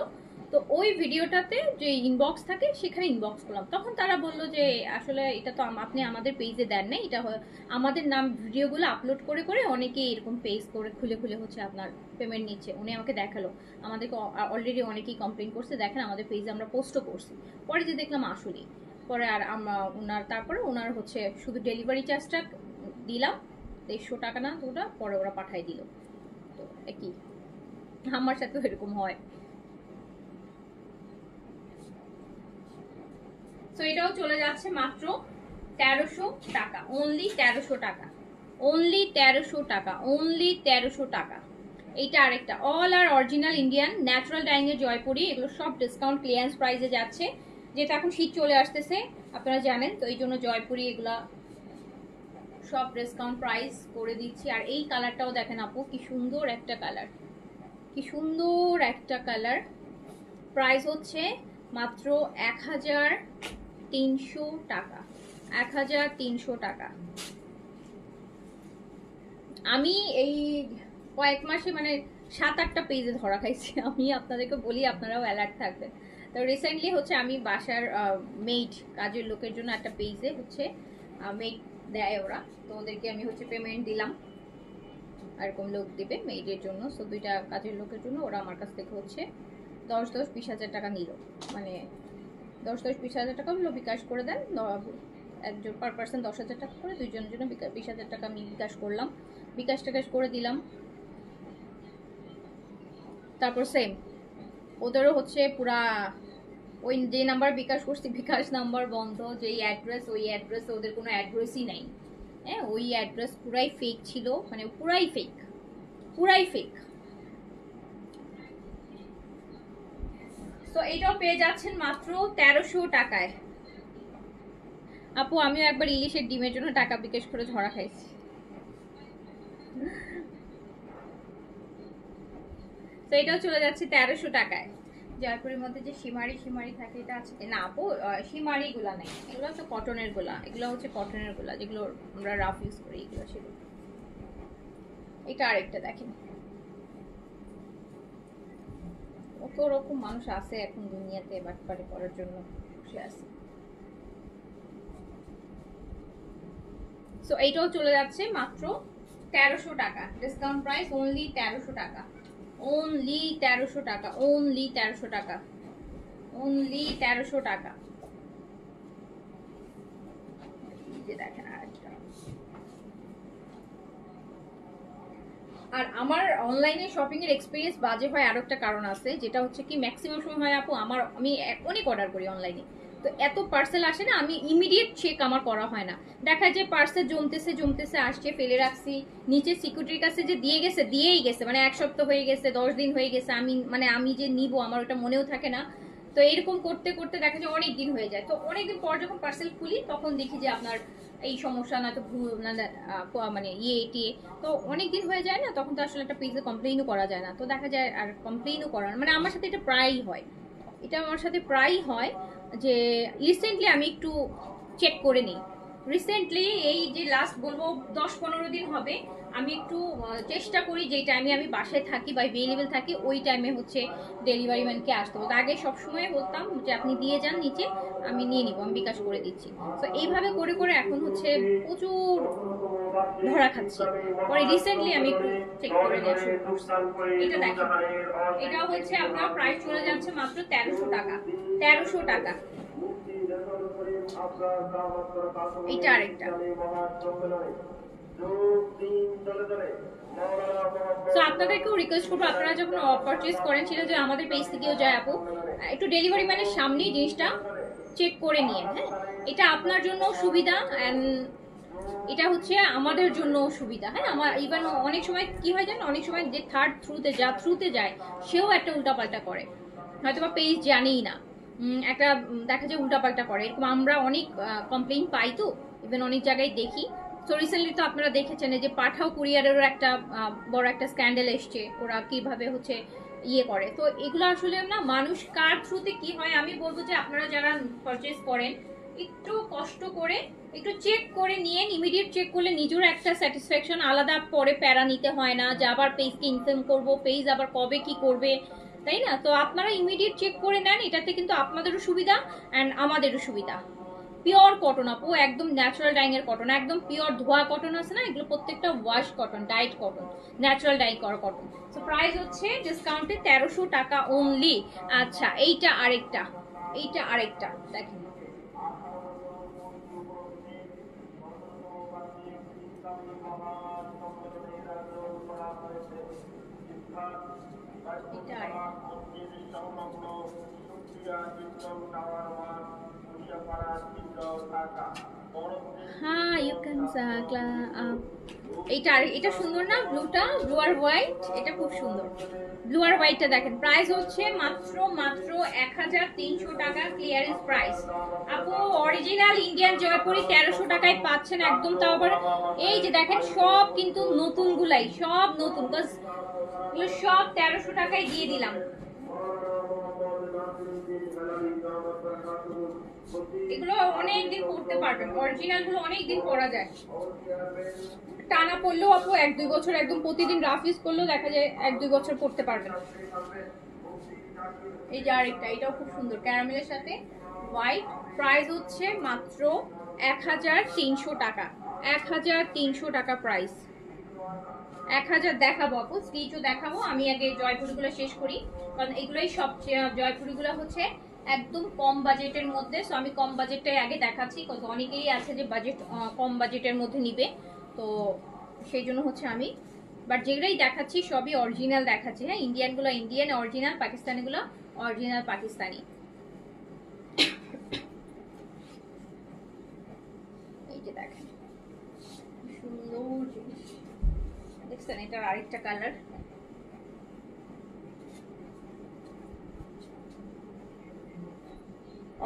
তো ওই ভিডিওটাতে যে ইনবক্স থাকে সেখানে ইনবক্স করলাম, তখন তারা বললো যে আসলে এটা তো আপনি আমাদের পেজে দেন না, এটা আমাদের নাম ভিডিওগুলো আপলোড করে করে অনেকেই এরকম পেজ করে খুলে খুলে হচ্ছে আপনার পেমেন্ট নিচ্ছে। উনি আমাকে দেখালো, আমাদেরকে অলরেডি অনেকেই কমপ্লেন করছে, দেখেন আমাদের পেজে আমরা পোস্টও করছি। পরে যে দেখলাম আসলেই, পরে আর আমরা তারপরে ওনার হচ্ছে শুধু ডেলিভারি চার্জটা দিলাম 150 টাকা না ওটা, পরে ওরা পাঠাই দিল। তো একই আমার সাথে এরকম হয়। তো এটাও চলে যাচ্ছে মাত্র 1300 টাকা, অনলি 1300 টাকা, অনলি 1300 টাকা, অনলি 1300 টাকা। এইটা আরেকটা, অল আর অরিজিনাল ইন্ডিয়ান ন্যাচারাল ডাইং এর জয়পুরি, এগুলো সব ডিসকাউন্ট ক্লিয়ারেন্স প্রাইসে যাচ্ছে, যেটা এখন শীত চলে আসতেছে আপনারা জানেন, তো এই জন্য জয়পুরি এগুলা সব ডিসকাউন্ট প্রাইস করে দিচ্ছি। আর এই কালারটাও দেখেন আপু, কি সুন্দর একটা কালার, কি সুন্দর একটা কালার। প্রাইস হচ্ছে মাত্র 1300 টাকা, 1300 টাকা। আমি এই কয়েক মাসে মানে 7-8টা পেজে ধরা খাইছি, আমি আপনাদেরকে বলি, আপনারাও অ্যালার্ট থাকবেন। তো রিসেন্টলি হচ্ছে আমি বাসার মেড কাজের লোকের জন্য একটা পেজে হচ্ছে মেড দেয় ওরা, তো ওদেরকে আমি হচ্ছে পেমেন্ট দিলাম, এরকম লোক দিবে মেডের জন্য। সো 2টা কাজের লোকের জন্য ওরা আমার কাছ থেকে হচ্ছে 10-20 হাজার টাকা নিল, মানে 10-20 হাজার টাকা হলো, বিকাশ করে দেন, একজন পার পার্সন 10,000 টাকা করে, 2জনের জন্য 20,000 টাকা আমি বিকাশ করলাম, বিকাশ টাকাশ করে দিলাম। তারপর সেম ওদেরও হচ্ছে পুরা ওই যে নাম্বার বিকাশ করছি বিকাশ নাম্বার বন্ধ, যেই অ্যাড্রেস ওই অ্যাড্রেস, ওদের কোনো অ্যাড্রেসই নাই। হ্যাঁ ওই অ্যাড্রেস পুরাই ফেক ছিল, মানে পুরাই ফেক, পুরাই ফেক। তো এটাও পেয়ে যাচ্ছেন মাত্র 1300 টাকায়। আপু আমিও একবার ইলিশের ডিমের জন্য টাকা বিকাশ করে ঝরা খাইছি, তো এটাও চলে যাচ্ছে 1300 টাকায়। জয়পুরের মধ্যে যে সীমারি সীমারি থাকে এটা আছে না আপু? সীমারি গুলা নেই, এগুলো হচ্ছে কটনের গুলা, এগুলো হচ্ছে কটনের গুলা যেগুলো আমরা রাফ ইউজ করি, এগুলো ছিল। এটা আরেকটা দেখেন, কত রকম মানুষ আছে এখন দুনিয়াতে বাটপারি করার জন্য বসে আছে। সো এইটাও চলে যাচ্ছে মাত্র 1300 টাকা, ডিসকাউন্ট প্রাইস অনলি 1300 টাকা, অনলি 1300 টাকা, অনলি 1300 টাকা, অনলি 1300 টাকা। দেখেন আরেকটা। আর আমার অনলাইনে শপিং এর এক্সপিরিয়েন্স বাজে হয় আরো একটা কারণ আছে, যেটা হচ্ছে কি ম্যাক্সিমাম সময় হয় আপু আমি অনেক অর্ডার করি অনলাইনে, তো এত পার্সেল আসে না, আমি ইমিডিয়েট চেক আমার করা হয় না। দেখা যায় পার্সেল জমতেছে জমতেছে আসছে, ফেলে রাখছি নিচে, সিকিউরিটির কাছে যে দিয়েই গেছে, মানে 1 সপ্তাহ হয়ে গেছে, 10 দিন হয়ে গেছে, আমি যে নিব আমার ওটা মনেও থাকে না। তো এরকম করতে করতে দেখা যায় অনেক দিন হয়ে যায়। তো অনেকদিন পর যখন পার্সেল খুলি তখন দেখি যে আপনার এই সমস্যা, না তো মানে টিয়ে, তো অনেকদিন হয়ে যায় না, তখন তো আসলে একটা পেজে কমপ্লেইনও করা যায় না। তো দেখা যায় আর কমপ্লেইনও করার, মানে আমার সাথে এটা প্রায়ই হয়, এটা আমার সাথে প্রায়ই হয় যে রিসেন্টলি আমি একটু চেক করে নিই। রিসেন্টলি এই যে লাস্ট বলবো 10-15 দিন হবে, আমি একটু চেষ্টা করি যে টাইমে আমি বাসায় থাকি বা অ্যাভেলেবেল থাকি ওই টাইমে হচ্ছে ডেলিভারি ম্যানকে আসতে হবে। আগে সবসময় বলতাম যে আপনি দিয়ে যান নিচে, আমি নিয়ে নিব, আমি বিকাশ করে দিচ্ছি। তো এইভাবে করে করে এখন হচ্ছে প্রচুর ধরা খাচ্ছি। পরে রিসেন্টলি আমি একটু চেক করে নেওয়া শুরু করছি। এটা দেখেন, এটা হচ্ছে আপনার প্রাইস চলে যাচ্ছে মাত্র 1300 টাকা, 1300 টাকা। এটা আরেকটা। তো আপনাদেরকেও রিকোয়েস্ট করবো, আপনারা যখন পারচেজ করেন সেটা যে আমাদের পেজ থেকেও যায় আপু, একটু ডেলিভারি ম্যানের সামনেই জিনিসটা চেক করে নিয়ে, হ্যাঁ এটা আপনার জন্য সুবিধা অ্যান্ড এটা হচ্ছে আমাদের জন্য সুবিধা। হ্যাঁ আমার ইভেন অনেক সময় কি হয় জানেন, অনেক সময় যে থার্ড থ্রুতে যায় সেও একটা উল্টাপাল্টা করে, হয়তো বা পেজ জানেই না, একটা দেখা যায় উল্টাপাল্টা করে, এরকম আমরা অনেক কমপ্লেইন পাই, তো ইভেন অনেক জায়গায় দেখি। তো রিসেন্টলি তো আপনারা দেখেছেন যে পাঠাও কুরিয়ারেরও একটা বড় একটা স্ক্যান্ডেল এসছে, ওরা কিভাবে হচ্ছে ইয়ে করে। তো এগুলো আসলে না, মানুষ কার থ্রুতে কি হয়, আমি বলবো যে আপনারা যারা পারচেজ করেন একটু কষ্ট করে একটু চেক করে নিয়ে, ইমিডিয়েট চেক করলে নিজেরও একটা স্যাটিসফ্যাকশন, আলাদা পরে প্যারা নিতে হয় না যে আবার পেজকে ইনফর্ম করবো, পেজ আবার কবে কি করবে, তাই না? তো আপনারা ইমিডিয়েট চেক করে নেন, এটাতে কিন্তু আপনাদেরও সুবিধা অ্যান্ড আমাদেরও সুবিধা। পিওর কটন আপু, একদম ন্যাচারাল ডাইং এর কটন, একদম পিওর ধোয়া কটন আছে না, এগুলো প্রত্যেকটা ওয়াশ কটন, ডাইট কটন, ন্যাচারাল ডাই করা কটন। তো প্রাইস হচ্ছে ডিসকাউন্টে 1300 টাকা অনলি। আচ্ছা এইটা আরেকটা, এইটা আরেকটা দেখেন, হ্যাঁ ইউ ক্যান এটা সুন্দর না, ব্লুটা, ব্লু আর হোয়াইট, এটা খুব সুন্দর। ব্লু আর হোয়াইটটা দেখেন, প্রাইস হচ্ছে মাত্র 1300 টাকা, ক্লিয়ারেন্স প্রাইস আপু। অরিজিনাল ইন্ডিয়ান জয়পুরি 1300 টাকায় পাচ্ছেন একদম, তাও আবার এই যে দেখেন সব কিন্তু নতুন গুলাই, সব নতুন, সব 1300 টাকায় দিয়ে দিলাম। এগুলো অনেকদিন পড়তে পারবেন, অরিজিনাল গুলো অনেকদিন পরা যায়, টানা পড়লেও আপু 1-2 বছর, একদম প্রতিদিন রাফ ইউজ করলেও দেখা যায় 1-2 বছর পড়তে পারবেন। এই যে আরেকটা, এটাও খুব সুন্দর, ক্যারামেলের সাথে হোয়াইট, প্রাইস হচ্ছে মাত্র 1300 টাকা, 1300 টাকা প্রাইস। 1000 দেখাবো আপু, স্টিচও দেখাবো, আমি আগে জয়পুরিগুলো শেষ করি, কারণ এগুলোই সব জয়পুরিগুলো হচ্ছে একদম কম বাজেটের মধ্যে। সো আমি কম বাজেটটাই আগে দেখাচ্ছি, কারণ অনেকেই আছে যে বাজেট কম বাজেটের মধ্যে নিবে, তো সেই জন্য হচ্ছে আমি বাট যেগুলোই দেখাচ্ছি সবই অরিজিনাল দেখাচ্ছি। হ্যাঁ ইন্ডিয়ানগুলো ইন্ডিয়ান অরিজিনাল, পাকিস্তানিগুলো অরিজিনাল পাকিস্তানি। এই যে দেখেন সুন্দর জিনিস দেখছেন, এটার আরেকটা colour,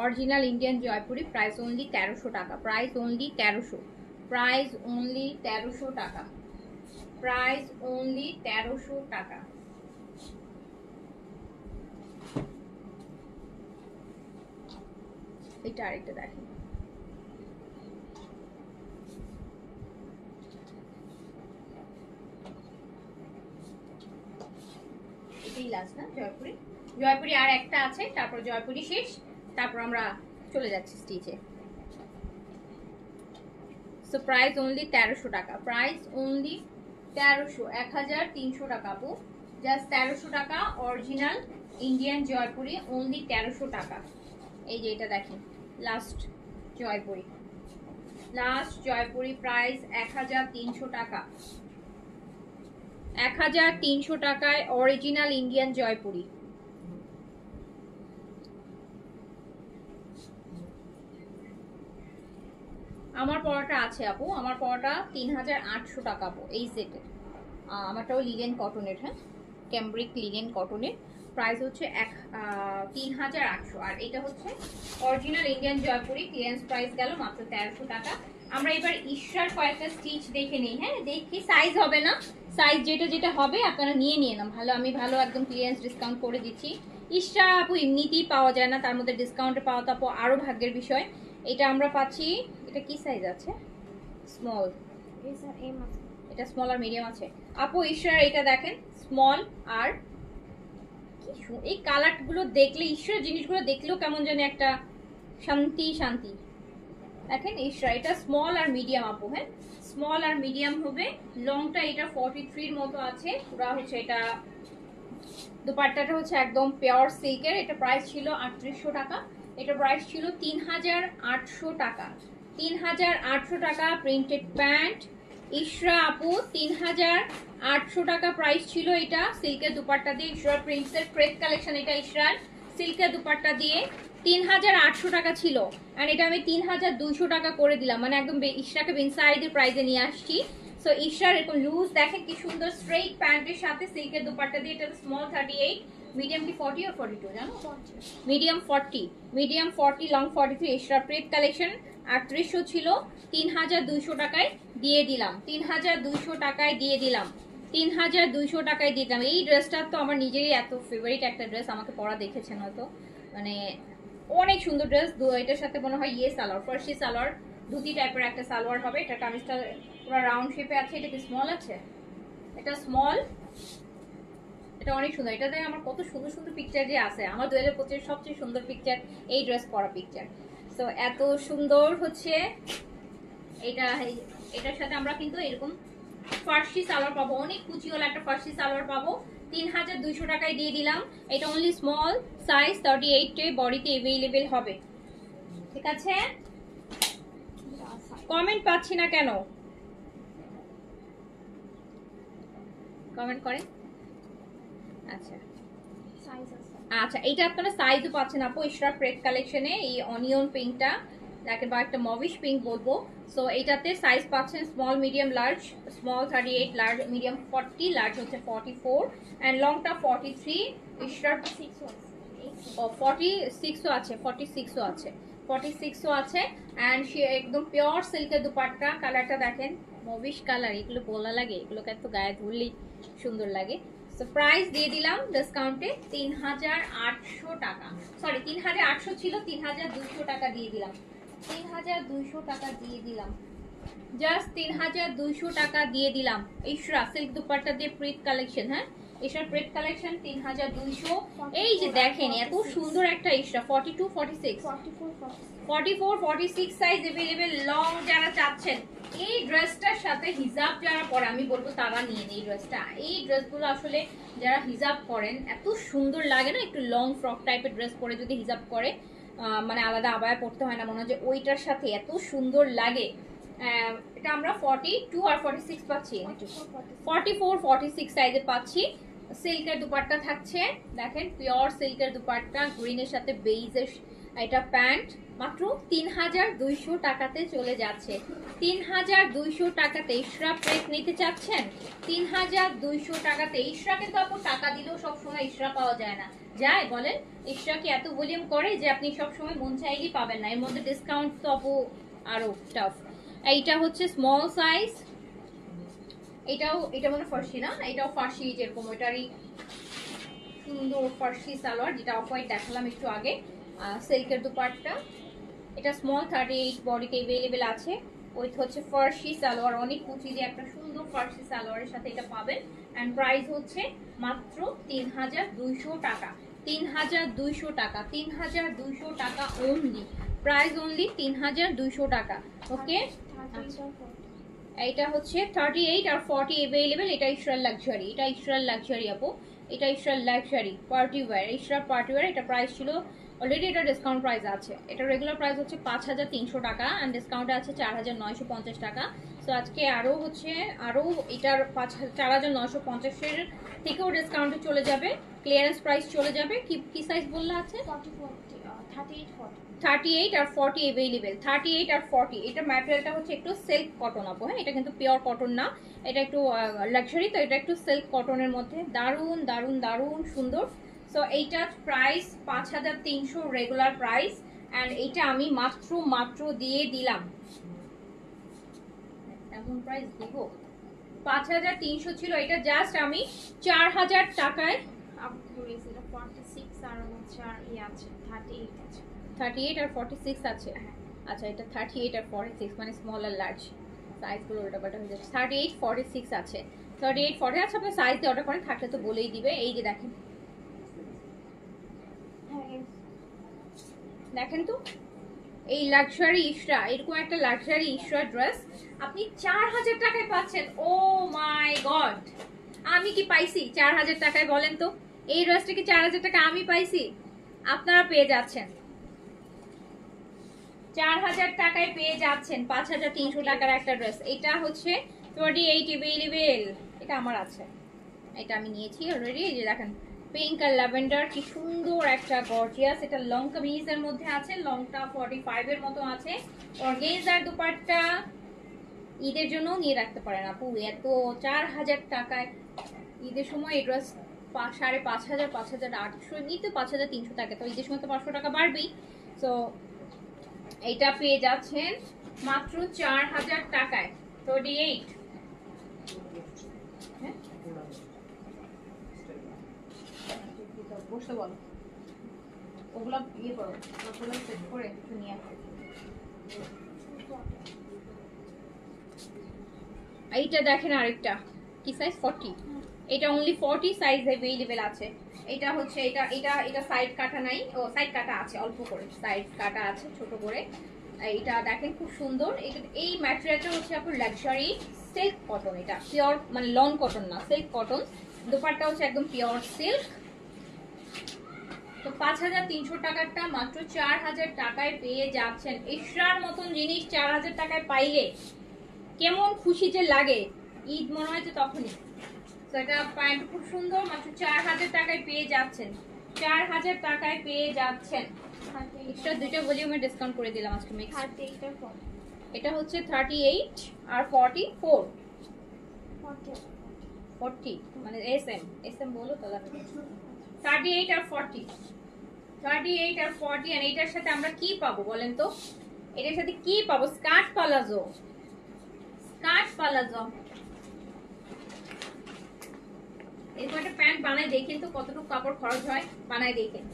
original Indian Jaipuri, price only 1300 টাকা, প্রাইস অনলি 1300, প্রাইস অনলি 1300 টাকা, প্রাইস অনলি 1300 টাকা। এটা আরেকটা দেখেন, এটাই লাস্ট না জয়পুরি? জয়পুরি আর একটা আছে, তারপর জয়পুরি শেষ, তারপর আমরা চলে যাচ্ছি স্টিচে। সো প্রাইস অনলি 1300 টাকা, প্রাইস অনলি 1300, 1300 টাকা আপু, জাস্ট 1300 টাকা। অরিজিনাল ইন্ডিয়ান জয়পুরি অনলি 1300 টাকা। এই যে এটা দেখেন last Jaipuri, last Jaipuri price 1300 টাকা, 1300 টাকায় অরিজিনাল ইন্ডিয়ান জয়পুরি। আমার পড়াটা আছে আপু, আমার পড়াটা 3800 টাকা আপু এই সেটে। আমারটাও লিনেন কটনের, হ্যাঁ ক্যামব্রিক লিনেন কটনের, প্রাইস হচ্ছে 3800। আর এটা হচ্ছে original Indian Jaipuri, clearance price গেল মাত্র 1300 টাকা। আমরা এবার ইশরার কয়েকটা স্টিচ দেখে নিই, হ্যাঁ দেখি সাইজ হবে না, সাইজ যেটা যেটা হবে আপনারা নিয়ে নাম। ভালো, আমি ভালো একদম ক্লিয়ারেন্স ডিসকাউন্ট করে দিচ্ছি। ইশরা আপু এমনিতেই পাওয়া যায় না, তার মধ্যে ডিসকাউন্টে পাওয়া তো আপু আরও ভাগ্যের বিষয়। এটা আমরা পাচ্ছি, এটা কি সাইজ আছে? স্মল, এটা স্মল আর মিডিয়াম আছে আপু। ঈশ্বর এটা দেখেন স্মল, আর এই কালার গুলো দেখলে, ঈশ্বর জিনিসগুলো দেখলেও কেমন জানি একটা শান্তি শান্তি। দেখেন ঈশ্বর এটা স্মল আর মিডিয়াম আপু, হ্যাঁ স্মল আর মিডিয়াম হবে। লংটা এটা 43 এর মতো আছে, পুরা হচ্ছে এটা। দুপাট্টাটা হচ্ছে একদম পিওর সিল্কের, এটা প্রাইস ছিল 3800 টাকা, এটা প্রাইস ছিল 3800 টাকা, 3800 টাকা। প্রিন্টেড প্যান্ট ইশরা আপু 3800 টাকা প্রাইস ছিল। এটা সিল্কের দুপাট্টা দিয়ে, ইশরা প্রিন্টসের ক্রেপ কালেকশন, এটা ইশরার সিল্কের দুপাট্টা দিয়ে 3800 টাকা ছিল। আর এটা আমি 3200 টাকা করে দিলাম, মানে একদম ইশরাকে ইনসাইডের প্রাইসে নিয়ে আসছি। সো ইশরার এরকম লুজ দেখেন কি সুন্দর স্ট্রেইট প্যান্টের সাথে সিল্কের দুপাট্টা দিয়ে। এটা স্মল 38, মিডিয়াম কি 40 আর 42 জানো? Medium 40, medium 40, long 43। ইশরা print collection 3800 ছিল, 3200 টাকায় দিয়ে দিলাম, 3200 টাকায় দিয়ে দিলাম, 3200 টাকায় দিলাম। এই ড্রেসটা তো আমার নিজেরই এত ফেভারিট একটা ড্রেস, আমাকে পরা দেখেছেন হয়তো, মানে অনেক সুন্দর ড্রেস। এটার সাথে মনে হয় ইয়ে সালোয়ার, ফার্সি সালোয়ার, ধুতি টাইপের একটা সালোয়ার হবে। এটা কামিজটা পুরো রাউন্ড শেপে আছে। এটা কি স্মল আছে? এটা স্মল, এটা অনেক সুন্দর। এটাতে আমার কত সুন্দর সুন্দর পিকচার যে আছে, আমার 2025 সবচেয়ে সুন্দর পিকচার এই ড্রেস পরা পিকচার। সো এত সুন্দর হচ্ছে এটা। এটার সাথে আমরা কিন্তু এরকম ফার্সি সালোয়ার পাবো, অনেক কুচিওয়ালা একটা ফার্সি সালোয়ার পাবো। 3200 টাকায় দিয়ে দিলাম। এটা অনলি স্মল সাইজ 38 বডিতে অ্যাভেলেবেল হবে, ঠিক আছে? কমেন্ট পাচ্ছি না কেন, কমেন্ট করেন। আচ্ছা আচ্ছা, এইটা আপনারা সাইজও পাচ্ছেন আপু ইশরার প্রেড কালেকশনে। এই অনিয়ন পিঙ্কটা দেখেন, বা একটা মভিশ পিঙ্ক বলবো। সো এইটাতে সাইজ পাচ্ছেন small, medium, large. Small 38, large medium 40, large হচ্ছে 44, অ্যান্ড লংটা 43। ইশরার 46ও আছে, 46ও আছে, 46ও আছে। অ্যান্ড সে একদম পিওর সিল্কের দুপাট্টা। কালারটা দেখেন মভিশ কালার, এগুলো বলা লাগে, এগুলোকে এত গায়ে ধরলেই সুন্দর লাগে। সো প্রাইস দিয়ে দিলাম ডিসকাউন্টে 3800 টাকা, সরি 3800 ছিল, 3200 টাকা দিয়ে দিলাম, 3200 টাকা দিয়ে দিলাম, জাস্ট 3200 টাকা দিয়ে দিলাম। ইশরা সিল্ক দুপাট্টা দিয়ে প্রিট কালেকশন, হ্যাঁ ইশরার প্রিট কালেকশন 3200। এই যে দেখেন এত সুন্দর একটা ইশরা 42, 46, 44, 46 সাইজ अवेलेबल। লং যারা চাচ্ছেন, এই ড্রেসটার সাথে হিজাব যারা পরে, আমি বলবো তারা নিয়ে নেই ড্রেসটা। এই ড্রেসগুলো আসলে যারা হিজাব করেন এত সুন্দর লাগে না, একটু লং ফ্রক টাইপের ড্রেস পরে যদি হিজাব করে, মানে আলাদা আবায়া পড়তে হয় না, মনে হয় যে ওইটার সাথে এত সুন্দর লাগে। এটা আমরা 42 আর 46 পাচ্ছি, 44, 46 সাইজে পাচ্ছি। সিল্কের দুপাট্টা থাকছে, দেখেন পিওর সিল্কের দুপাট্টা, গ্রিনের সাথে বেইজের এটা প্যান্ট। মাত্র 3200 টাকাতে চলে যাচ্ছে, 3200 টাকাতে। ইশরা প্রেস নিতে চাচ্ছেন 3200 টাকাতে। ইশরা কিন্তু আপু টাকা দিলেও সবসময় ইশরা পাওয়া যায় না, যায় বলেন? ইশরা কি এত ভলিউম করে যে আপনি সবসময় মন চাইলেই পাবেন না? এর মধ্যে ডিসকাউন্ট তো আপু আরো টাফ। এইটা হচ্ছে স্মল সাইজ, এটা মানে ফার্সি না, এটাও ফার্সি যেরকম ওইটারই সুন্দর ফার্সি সালোয়ার, যেটা অফ হোয়াইট দেখালাম একটু আগে। সিল্কের দুপাট্টা, এটা স্মল 38 বডিতে अवेलेबल আছে। ওই হচ্ছে ফার্সি সালোয়ার, অনেক কুচি দিয়ে একটা সুন্দর ফার্সি সালোয়ারের সাথে এটা পাবেন। এন্ড প্রাইস হচ্ছে মাত্র 3200 টাকা। 3200 টাকা, 3200 টাকা অনলি, প্রাইস অনলি 3200 টাকা। ওকে, এটা হচ্ছে 38 আর 40 अवेलेबल। এটা ইসরার লাক্সারি, এটা ইসরার লাক্সারি আপু, এটা Israr luxury party wear, Israr party wear. এটা প্রাইস ছিল অলরেডি, এটা ডিসকাউন্ট প্রাইস আছে। এটা রেগুলার প্রাইস হচ্ছে 5300 টাকা এন্ড ডিসকাউন্টে আছে 4950 টাকা। সো আজকে আরো এটার 4950 এর থেকেও ডিসকাউন্টে চলে যাবে, ক্লিয়ারেন্স প্রাইস চলে যাবে। কি সাইজ বললা আছে? 38 আর 40 अवेलेबल। 38 আর 40, এটা ম্যাটেরিয়ালটা হচ্ছে একটু সিল্ক কটন আপু। হ্যাঁ, এটা কিন্তু পিওর কটন না, এটা একটু লাক্সারি, তো এটা একটু সিল্ক কটনের মধ্যে দারুন দারুন দারুন সুন্দর। সো এইটার প্রাইস 5300 রেগুলার প্রাইস, এন্ড এইটা আমি মাত্র দিয়ে দিলাম। এমন প্রাইস দিব? 5300 ছিল, এটা জাস্ট আমি 4000 টাকায়। 38 আর 46 আছে। আচ্ছা, এটা 38 আর 46 মানে স্মল আর লার্জ সাইজগুলো উল্টাপাল্টা হয়ে যাচ্ছে। 38 46 আছে, 38 40। আচ্ছা, আপনি সাইজ দিয়ে অর্ডার করেন, থাকলে তো বলেই দিবে। এই যে দেখেন, দেখেন তো এই লাক্সারি ইশরা, এরকম একটা লাক্সারি ইশরা ড্রেস আপনি 4000 টাকায় পাচ্ছেন। ও মাই গড, আমি কি পাইছি 4000 টাকায়? বলেন তো, এই ড্রেসটা কি 4000 টাকা আমি পাইছি? আপনারা পেয়ে যাচ্ছেন 4000 টাকায়, পেয়ে যাচ্ছেন 5300 টাকার একটা ড্রেস। এটা হচ্ছে 28 अवेलेबल, এটা আমার আছে, এটা আমি নিয়েছি অলরেডি। এই যে দেখেন, পিঙ্ক আর ল্যাভেন্ডার, কি সুন্দর একটা গর্জিয়াস। এটা লং কামিজের মধ্যে আছে, লংটা 45 এর মতো আছে। অর্গানজার দুপাট্টা, ঈদের জন্য নিয়ে রাখতে পারেন আপু। এত 4000 টাকায় ঈদের সময় এই ড্রেস 5500 5800 নিতে 5300 টাকা, তো ঈদের সময় তো 500 টাকা বাড়বেই। তো এটা পেয়ে যাচ্ছেন মাত্র 4000 টাকায়। 38, হ্যাঁ বসতে বলো, ওগুলো ইয়ে করো, ওগুলো সেট করে নিয়ে আসো। এইটা দেখেন, আরেকটা কি সাইজ? 40। এটা অনলি 40 সাইজ अवेलेबल আছে। এটা হচ্ছে এটা সাইড কাটা নাই, ও সাইড কাটা আছে অল্প করে, সাইড কাটা আছে ছোট করে। এটা দেখেন খুব সুন্দর। এই ম্যাটেরিয়ালটা হচ্ছে আপনার লাক্সারি সিল্ক কটন, এটা পিওর মানে লন কটন না, সিল্ক কটন। দুপাট্টা হচ্ছে একদম পিওর সিল্ক। তো 5300 টাকারটা মাত্র 4000 টাকায় পেয়ে যাচ্ছেন। ইশরার মতন জিনিস 4000 টাকায় পাইলে কেমন খুশি যে লাগে, ঈদ মনে হয় যে তখনই। তো এটা প্যান্ট খুব সুন্দর, মাত্র 4000 টাকায় পেয়ে যাচ্ছেন। 4000 টাকায় পেয়ে যাচ্ছেন। এক্সট্রা দুটো ভলিউমে ডিসকাউন্ট করে দিলাম আজকে মিক্স। এটা হচ্ছে 38 আর 44 40 মানে এসএম বলো তাহলে। 38 আর 40, 38 আর 40। আর এটার সাথে আমরা কি পাবো বলেন তো? এটার সাথে কি পাবো? Skirt palazzo, skirt palazzo. এরকম একটা প্যান্ট বানাই দেখেন তো কতটুকু কাপড় খরচ হয়, বানাই দেখেন।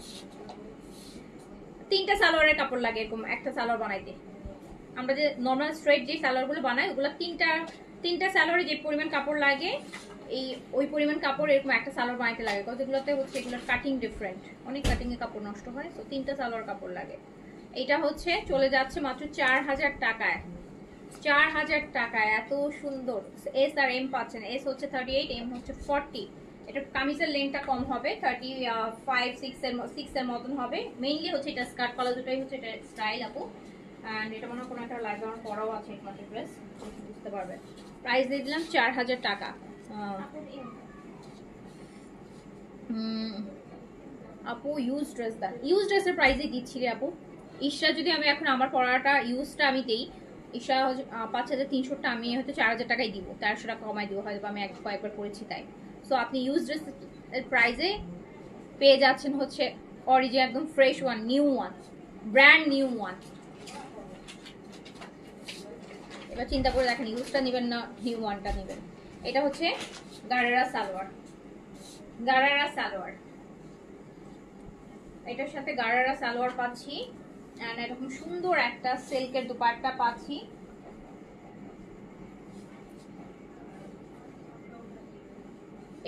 3টা সালোয়ারের কাপড় লাগে এরকম একটা সালোয়ার বানাইতে। আমরা যে নর্মাল স্ট্রেট যে সালোয়ারগুলো বানাই, ওগুলো তিনটা সালোয়ারে যে পরিমাণ কাপড় লাগে, ওই পরিমাণ কাপড় এরকম একটা সালোয়ার বানাইতে লাগে। কতগুলোতে হচ্ছে এগুলোর কাটিং ডিফারেন্ট, অনেক কাটিং এ কাপড় নষ্ট হয়। তো 3টা সালোয়ার কাপড় লাগে। এটা হচ্ছে চলে যাচ্ছে মাত্র 4000 টাকায়। 4000 টাকায় এত সুন্দর। এস আর এম পাচ্ছেন, এস হচ্ছে 38, এম হচ্ছে 40। এটা কামিজের লেন্থটা কম হবে, 35 6 এর মতন হবে। মেইনলি হচ্ছে এটা স্কার্ট প্লাজোটাই হচ্ছে এটা স্টাইল আপু। এন্ড এটা মনে হয় কোনো একটা লাইভ অন করাও আছে একমাত্র ড্রেস, বুঝতে পারবে। প্রাইস দিয়ে দিলাম 4000 টাকা। আপু ইউজ ড্রেস দা, ইউজ ড্রেসের প্রাইসে দিচ্ছি রে আপু। ইশরা যদি আমি এখন আমার পড়াটা ইউজটা আমি দেই, ইশরা 5300টা আমি হয়তো 4000 টাকায় দিব, 1300 টাকা কমাই দিব হয়তো, আমি কয়েকবার করেছি তাই। সো আপনি ইউজ ড্রেস এর প্রাইসে পেয়ে যাচ্ছেন হচ্ছে অরিজিনাল একদম fresh one, new one, brand new one. এবার চিন্তা করে দেখেন ইউজটা নেবেন না নিউ ওয়ানটা নেবেন। এটা হচ্ছে গারারা সালোয়ার, গারারা সালোয়ার, এটার সাথে গারারা সালোয়ার পাচ্ছি এন্ড এরকম সুন্দর একটা সিল্কের দুপাট্টা পাচ্ছি।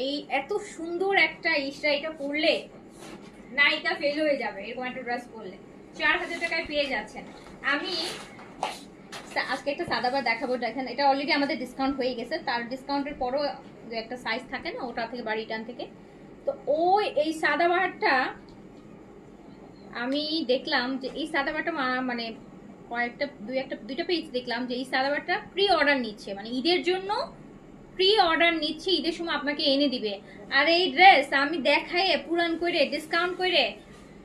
এই এত সুন্দর একটা ইশরা, এটা পরলে নায়িকা ফেল হয়ে যাবে এরকম একটা ড্রেস পরলে। 4000 টাকায় পেয়ে যাচ্ছেন। আমি আজকে একটা সাদাবার দেখাবো, দেখেন এটা অলরেডি আমাদের ডিসকাউন্ট হয়ে গেছে, তার ডিসকাউন্টের পরও যে একটা সাইজ থাকে না ওটা থেকে বা রিটার্ন থেকে, তো ওই এই সাদাবারটা আমি দেখলাম যে এই সাদাবারটা মানে কয়েকটা দুইটা পেজ দেখলাম যে এই সাদাবারটা প্রি অর্ডার নিচ্ছে, মানে ঈদের জন্য প্রি অর্ডার নিচ্ছে, ঈদের সময় আপনাকে এনে দিবে। আর এই ড্রেস আমি দেখাই পুরান করে ডিসকাউন্ট করে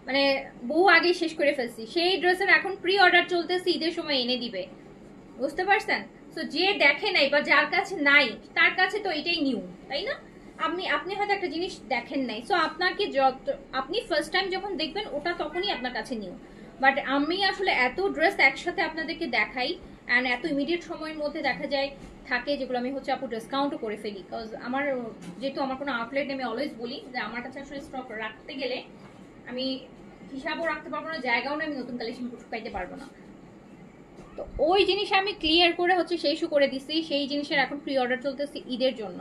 মানে বহু আগে শেষ করে ফেলছি, সেই ড্রেসের এখন প্রি অর্ডার চলতেছে, ঈদের সময় এনে দিবে, বুঝতে পারছেন? তো যে দেখে নাই বা যার কাছে নাই তার কাছে তো এটাই নিউ, তাই না? আপনি হয়তো একটা জিনিস দেখেন নাই, সো আপনাকে আপনি ফার্স্ট টাইম যখন দেখবেন ওটা তখনই আপনার কাছে নিউ। বাট আমি আসলে এত ড্রেস একসাথে আপনাদেরকে দেখাই অ্যান্ড এত ইমিডিয়েট সময়ের মধ্যে দেখা যায় থাকে, যেগুলো আমি হচ্ছে আপু ডিসকাউন্টও করে ফেলি, বিকজ আমার যেহেতু আমার কোনো আউটলেট আমি অলওয়েজ বলি যে আমার কাছে আসলে স্টক রাখতে গেলে আমি হিসাবও রাখতে পারবো না, জায়গাও না, আমি নতুন কালেকশন পাইতে পারবো না। তো ওই জিনিস আমি ক্লিয়ার করে হচ্ছে সেই শু করে দিছি, সেই জিনিসের এখন প্রি অর্ডার চলতেছে ঈদের জন্য।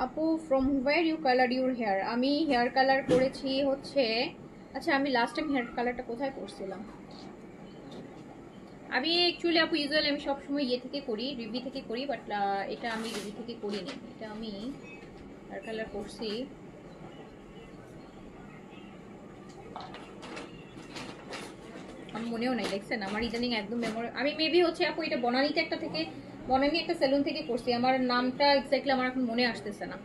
আপু from where you colour your hair? আমি হেয়ার কালার করেছি হচ্ছে, আচ্ছা আমি লাস্ট টাইম হেয়ার কালারটা কোথায় করছিলাম, আমি অ্যাকচুয়ালি আপু ইউজুয়ালি আমি সবসময় ইয়ে থেকে করি, রিভি থেকে করি, বাট এটা আমি রিভি থেকে করিনি, এটা আমি হেয়ার কালার করছি আমি মনেও নাই, দেখছেন আমার ইদানিং একদম মেমোরি, আমি মেবি হচ্ছে আপু এটা বনানীতে একটা থেকে, বনানী একটা সেলুন থেকে করছি, আমার নামটা এক্স্যাক্টলি আমার এখন মনে আসতেছে না,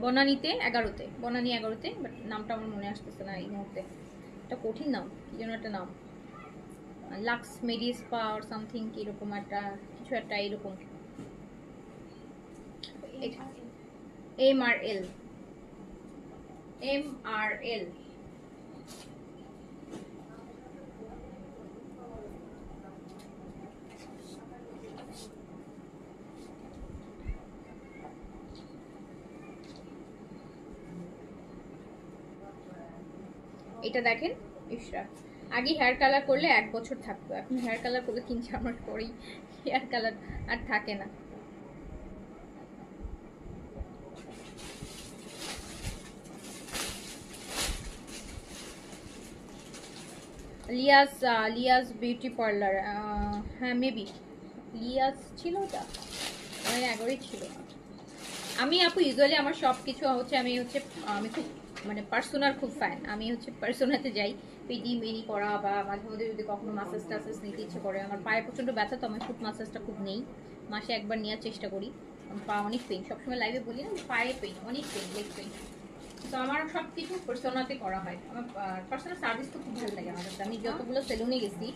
বনানীতে 11তে, বনানী 11তে, বাট নামটা আমার মনে আসতেছে না এই মুহূর্তে, এটা কঠিন নাম, কি যেন একটা নাম, লাক্স মেডিস্পা অর সামথিং, কি এরকম একটা কিছু একটা এরকম, MRL, MRL। এটা দেখেন ইশরা, আগে হেয়ার কালার করলে 1 বছর থাকতো, এখন হেয়ার কালার করলে 3-4 মাস পরেই হেয়ার কালার আর থাকে না। লিয়াস বিউটি পার্লার, হ্যাঁ মেবি লিয়াস ছিল, ওটা আমার 11ই ছিল। আমি আপু ইউজুয়ালি আমার সব কিছু হচ্ছে আমি খুব মানে পার্সোনাল খুব ফ্যান, আমি হচ্ছে পার্সোনাতে যাই পিডি মেনি করা, বা মাঝে মধ্যে যদি কখনো মাসাজ টাসাজ নিতে ইচ্ছে করে, আমার পায়ে প্রচণ্ড ব্যথা, তো আমি ফুট মাসাজটা খুব নেই, মাসে একবার নেওয়ার চেষ্টা করি, আমার পা অনেক পেন, সবসময় লাইভে বলি না পায়ে পেন, অনেক পেন, লেগ পেন, তো আমার সব কিছু পার্সোনাতে করা হয়, আমার পার্সোনাল সার্ভিস তো খুব ভালো লাগে আমার কাছে, আমি যতগুলো সেলুনে গেছি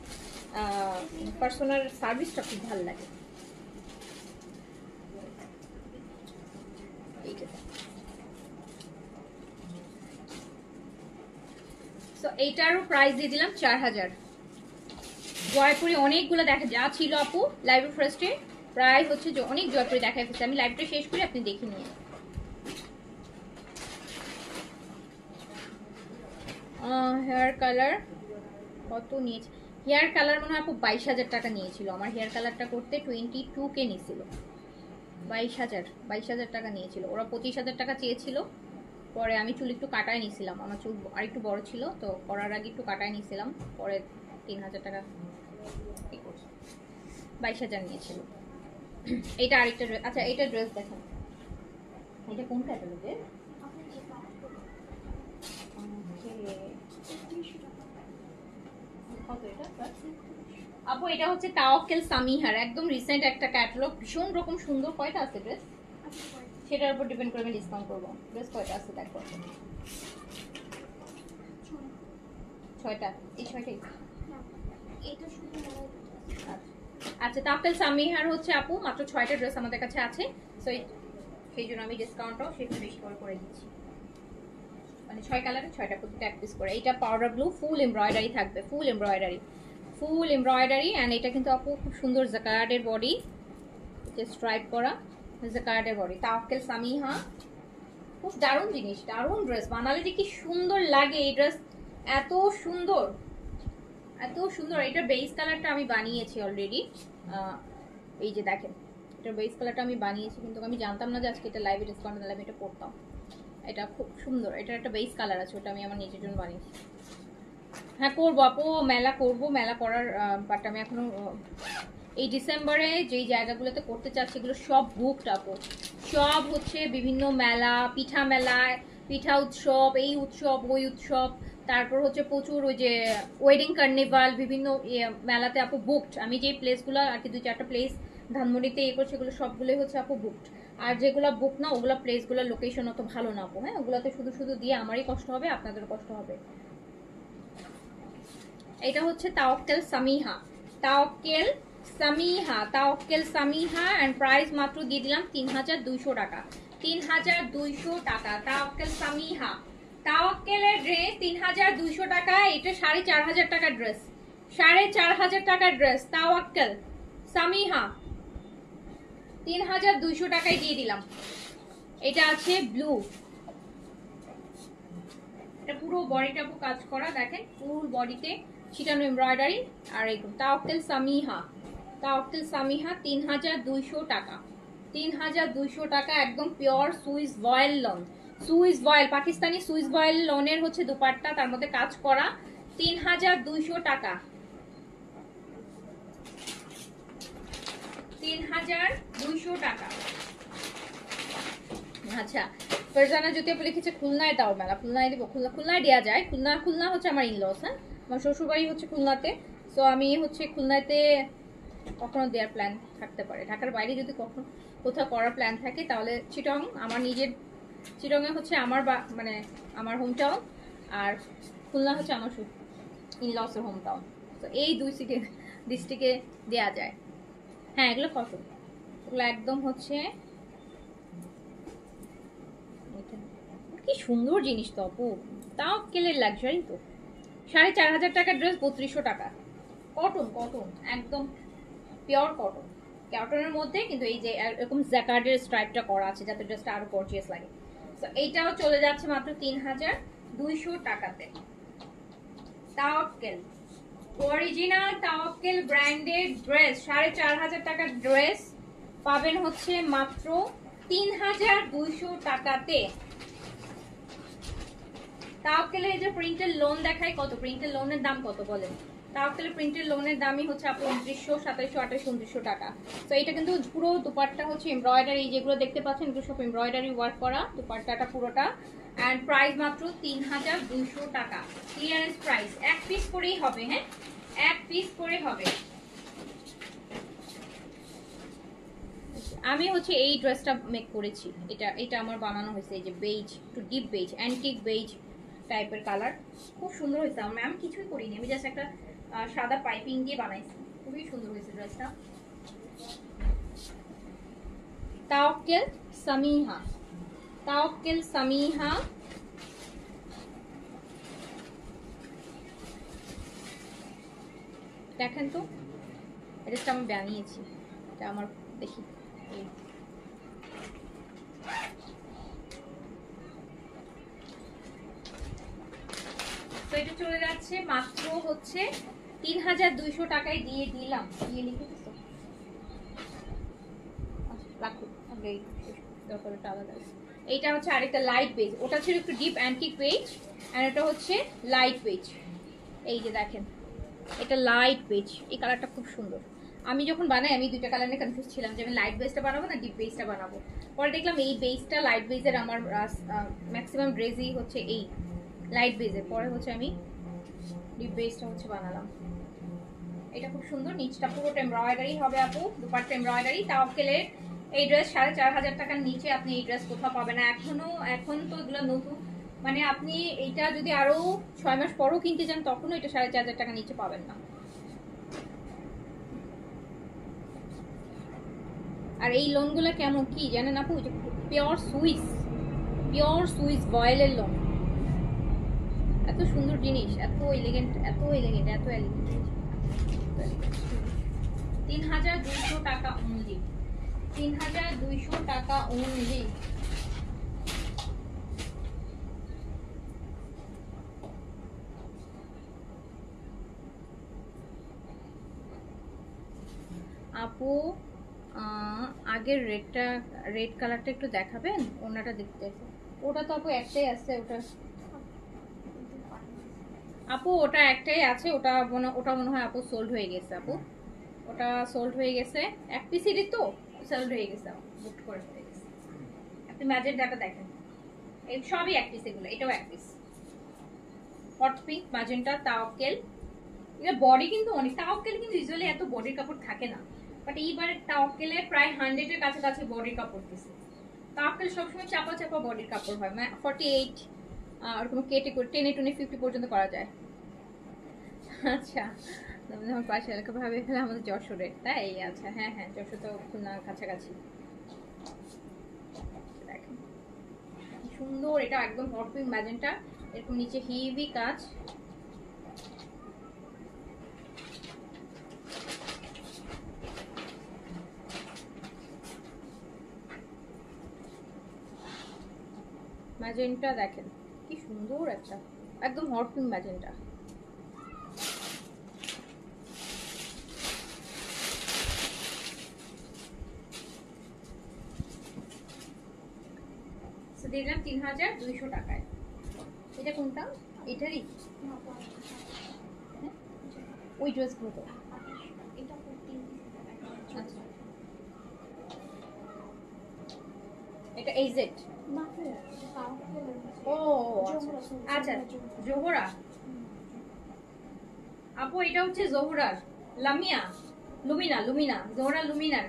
পার্সোনাল সার্ভিসটা খুব ভালো লাগে। তো এইটারও প্রাইস দিয়ে দিলাম 4000। জয়পুরি অনেকগুলো দেখা যা ছিল আপু লাইভ ফার্স্টে, প্রায় হচ্ছে অনেক জয়পুরি দেখা ফেলছে, আমি লাইভটা শেষ করি আপনি দেখে নিয়ে। হেয়ার কালার কত নিয়েছে, হেয়ার কালার মনে হয় আপু 22000 টাকা নিয়েছিল, আমার হেয়ার কালারটা করতে 22K নিয়েছিল, 22000 টাকা নিয়েছিল, ওরা 25000 টাকা চেয়েছিল, পরে আমি চুল একটু কাটায় নিয়েছিলাম, আমার চুল আর একটু বড় ছিল, তো করার আগে একটু কাটায় নিয়েছিলাম, পরে 3000 টাকা 22000 নিয়েছিল। এটা আরেকটা ড্রেস, আচ্ছা এটা ড্রেস দেখেন, এটা কোন ক্যাটালগের? আপু এটা হচ্ছে তাওয়াক্কেল সামিহার একদম রিসেন্ট একটা ক্যাটালগ, ভীষণ রকম সুন্দর। কয়টা আছে ড্রেস সেটার উপর ডিপেন্ড করে আমি ডিসকাউন্ট করবো। ড্রেস কয়টা আছে দেখো, 6টা, এই 6টাই। আচ্ছা তাওয়াক্কেল সামিহার হচ্ছে আপু মাত্র 6টা ড্রেস আমাদের কাছে আছে, সো সেই জন্য আমি ডিসকাউন্টও সেটা বেশি করে দিচ্ছি, মানে 6 কালারে 6টা প্রত্যেকটা 1 পিস করে। এটা পাউডার ব্লু, ফুল এমব্রয়ডারি থাকবে, ফুল এমব্রয়ডারি, ফুল এমব্রয়ডারি অ্যান্ড এটা কিন্তু আপু খুব সুন্দর জাকার্ডের বডি, স্ট্রাইপ করা জাকার্ডের বডি। তাওয়াক্কেল সামিহা, খুব দারুণ জিনিস, দারুণ ড্রেস। বানালে যে কি সুন্দর লাগে এই ড্রেস, এত সুন্দর এত সুন্দর। এটার বেস কালারটা আমি বানিয়েছি অলরেডি, এই যে দেখেন এটার বেস কালারটা আমি বানিয়েছি, কিন্তু আমি জানতাম না যে আজকে এটা লাইভে ডিসকাউন্ট দিলে আমি এটা পরতাম। এটা খুব সুন্দর, এটার একটা বেস কালার আছে, ওটা আমি আমার নিজের জন্য বানিয়েছি। হ্যাঁ করবো আপু, মেলা করবো, মেলা করার বাট আমি এখনো এই ডিসেম্বরে যেই জায়গাগুলোতে করতে চাচ্ছি এগুলো সব বুকড আপু। সব হচ্ছে বিভিন্ন মেলা, পিঠা মেলায়, পিঠা উৎসব, এই উৎসব ওই উৎসব, তারপর হচ্ছে প্রচুর ওই যে ওয়েডিং কার্নিভাল, বিভিন্ন মেলাতে আপু বুকড। আমি যে প্লেসগুলো আর কি 2-4টা প্লেস ধানমন্ডিতে করছি, এগুলো সবগুলোই হচ্ছে আপু বুকড। আর যেগুলো বুক না ওগুলো প্লেসগুলোর লোকেশন অত ভালো না আপু। হ্যাঁ, ওগুলোতে শুধু শুধু দিয়ে আমারই কষ্ট হবে, আপনাদেরও কষ্ট হবে। এটা হচ্ছে তাওয়াক্কেল সামিহা, তাওয়াক্কেল সামিহা, তাওয়াক্কেল সামিহা এন্ড প্রাইস মাত্র দিয়ে দিলাম 3200 টাকা, 3200 টাকা। তাওয়াক্কেল সামিহা, তাওয়াক্কেলের ড্রেস 3200 টাকা। এটা 4500 টাকার ড্রেস, 4500 টাকার ড্রেস। তাওয়াক্কেল সামিহা 3200 টাকায় দিয়ে দিলাম। এটা আছে ব্লু, এটা পুরো বডিটা কাজ করা, দেখেন ফুল বডিতে ছিটানো এমব্রয়ডারি। আর এই তাওয়াক্কেল সামিহা, তাওয়াক্কেল সামিহা 3200 টাকা, 3200 টাকা। একদম পিওর সুইস ভয়েল লন, সুইস ভয়েল পাকিস্তানি সুইস ভয়েল লনের হচ্ছে দুপাট্টা, তার মধ্যে কাজ করা, 3200 টাকা, 3200 টাকা। আচ্ছা, ফারজানা যদি আপনি লিখেছে খুলনায় দাও মেলা, খুলনায় দিব, খুলনায় দেওয়া যায়। খুলনা হচ্ছে আমার ইনলস। হ্যাঁ, আমার শ্বশুরবাড়ি হচ্ছে খুলনাতে, সো আমি হচ্ছে খুলনাতে কখনো দেওয়ার প্ল্যান থাকতে পারে। ঢাকার বাইরে যদি কখনো কোথাও করার প্ল্যান থাকে তাহলে চিটং, আমার নিজের চিটংয়ে হচ্ছে আমার মানে আমার হোম টাউন, আর খুলনা হচ্ছে আমার ইনলসের হোম টাউন। তো এই দুই ডিস্ট্রিক্টে দেওয়া যায়। হ্যাঁ, এগুলো কত, এগুলো একদম হচ্ছে কি সুন্দর জিনিস তো আপু, তাওয়াক্কেলের লাক্সারি তো। 4500 টাকার ড্রেস 3200 টাকা। কটন, কটন একদম পিওর কটন, কটনের মধ্যে কিন্তু এই যে এরকম জ্যাকার্ডের স্ট্রাইপটা করা আছে যাতে ড্রেসটা আরো গর্জিয়াস লাগে। তো এইটাও চলে যাচ্ছে মাত্র 3200 টাকাতে। Tawakkal original Tawakkal branded dress 4500 টাকার ড্রেস পাবেন হচ্ছে মাত্র 3200 টাকাতে। তাওয়াক্কেলের এই যে প্রিন্টের লোন দেখাই, কত প্রিন্টের লোনের দাম কত বলেন? তাওয়াক্কেলের প্রিন্টের লোনের দামই হচ্ছে আপনার 2900, 2700, 2800, 2900 টাকা। তো এটা কিন্তু পুরো দুপাট্টা হচ্ছে এমব্রয়ডারি, যেগুলো দেখতে পাচ্ছেন এগুলো সব এমব্রয়ডারি ওয়ার্ক করা দুপাট্টাটা পুরোটা। অ্যান্ড প্রাইস মাত্র 3200 টাকা, ক্লিয়ারেন্স প্রাইস। এক পিস করেই হবে, হ্যাঁ এক পিস করে হবে। আমি হচ্ছে এই ড্রেসটা মেক করেছি, এটা আমার বানানো হয়েছে, এই যে বেজ, একটু ডিপ বেজ, অ্যান্টিক বেজ টাইপের কালার, খুব সুন্দর হয়েছে। আমি কিছুই করিনি, আমি জাস্ট একটা সাদা পাইপিং দিয়ে বানাইছি, খুবই সুন্দর হয়েছে ড্রেসটা। তাওয়াক্কেল সামিহা, তাওয়াক্কেল সামিহা দেখেন তো, ড্রেসটা আমি বানিয়েছি, এটা আমার দেখি তো এটা চলে যাচ্ছে মাত্র হচ্ছে 3200 টাকায় দিয়ে দিলাম। দিয়ে লিখে দিচ্ছ রাখো, এইটা হচ্ছে আরেকটা লাইট বেজ, ওটা ছিল একটু ডিপ অ্যান্টিক বেজ, আর এটা হচ্ছে লাইট বেজ। এই যে দেখেন এটা লাইট বেজ, এই কালারটা খুব সুন্দর। আমি যখন বানাই আমি দুইটা কালার নিয়ে কনফিউজ ছিলাম যে আমি লাইট বেজটা বানাবো না ডিপ বেজটা বানাবো। পরে দেখলাম এই বেজটা লাইট বেজের, আমার ম্যাক্সিমাম ড্রেসই হচ্ছে এই লাইট বেজের, পরে হচ্ছে আমি ডিপ বেজটা হচ্ছে বানালাম। এটা খুব সুন্দর, নিচটা পুরোটা এমব্রয়ডারি হবে আপু, দুপাট্টা এমব্রয়ডারি। তাওয়াক্কেলের এই ড্রেস 4500 টাকার নিচে আপনি এই ড্রেস কোথাও পাবেন না এখন তো এগুলো নতুন, মানে আপনি এইটা যদি আরো 6 মাস পরও কিনতে যান তখনও এটা 4500 টাকার নিচে পাবেন না। আর এই লোনগুলো কেমন কি জানেন আপু, পিওর সুইস ভয়েলের লোন, এত সুন্দর জিনিস, এত এলিগেন্ট, এত এলিগেন্ট, এত এলিগেন্ট। 3200 টাকা অনলি, 3200 টাকা অনলি। আপু আগের রেড কালারটা একটু দেখাবেন, ওনাটা দেখতে। ওটা তো আপু একটাই আছে, ওটা আপু ওটা একটাই আছে, ওটা মনে হয় আপু সোল্ড হয়ে গেছে। আপু ওটা সোল্ড হয়ে গেছে, এক পিসেরই তো সোল্ড হয়ে গেছে, বুক করে হয়ে গেছে। আপনি ম্যাজেন্টাটা দেখেন, এই সবই এক পিস, এগুলো এটাও এক piece. Hot pink, magenta, Tawakkal. এটা বডি কিন্তু অনেক, তাওয়াক্কেল কিন্তু ইউজুয়ালি এত বডির কাপড় থাকে না, বাট এইবার তাওয়াক্কেলে প্রায় 100 এর কাছাকাছি বডির কাপড় দিছে। তাওয়াক্কেল সবসময় চাপা চাপা বডির কাপড় হয়, মানে 48 ওরকম কেটে করে 10 20 50 পর্যন্ত করা যায়। আচ্ছা, আমার পাশে এলাকা ভাবে ফেলে আমাদের যশোরে, তাই? আচ্ছা, হ্যাঁ হ্যাঁ, যশোর তো খুলনার কাছাকাছি। দেখেন সুন্দর, এটা একদম হট পিঙ্ক ম্যাজেন্টা, এরকম নিচে হেভি কাজ। ম্যাজেন্টা দেখেন কি সুন্দর, একটা একদম হট পিঙ্ক ম্যাজেন্টা। দিলাম 3200 টাকায়। এটা কোনটা? এটারই ওই ড্রেসগুলো তো। আচ্ছা, এটা এইজেড। ও আচ্ছা, জোহরা আপু, এটা হচ্ছে জোহরার লামিয়া, লুমিনা জোহরা লুমিনার।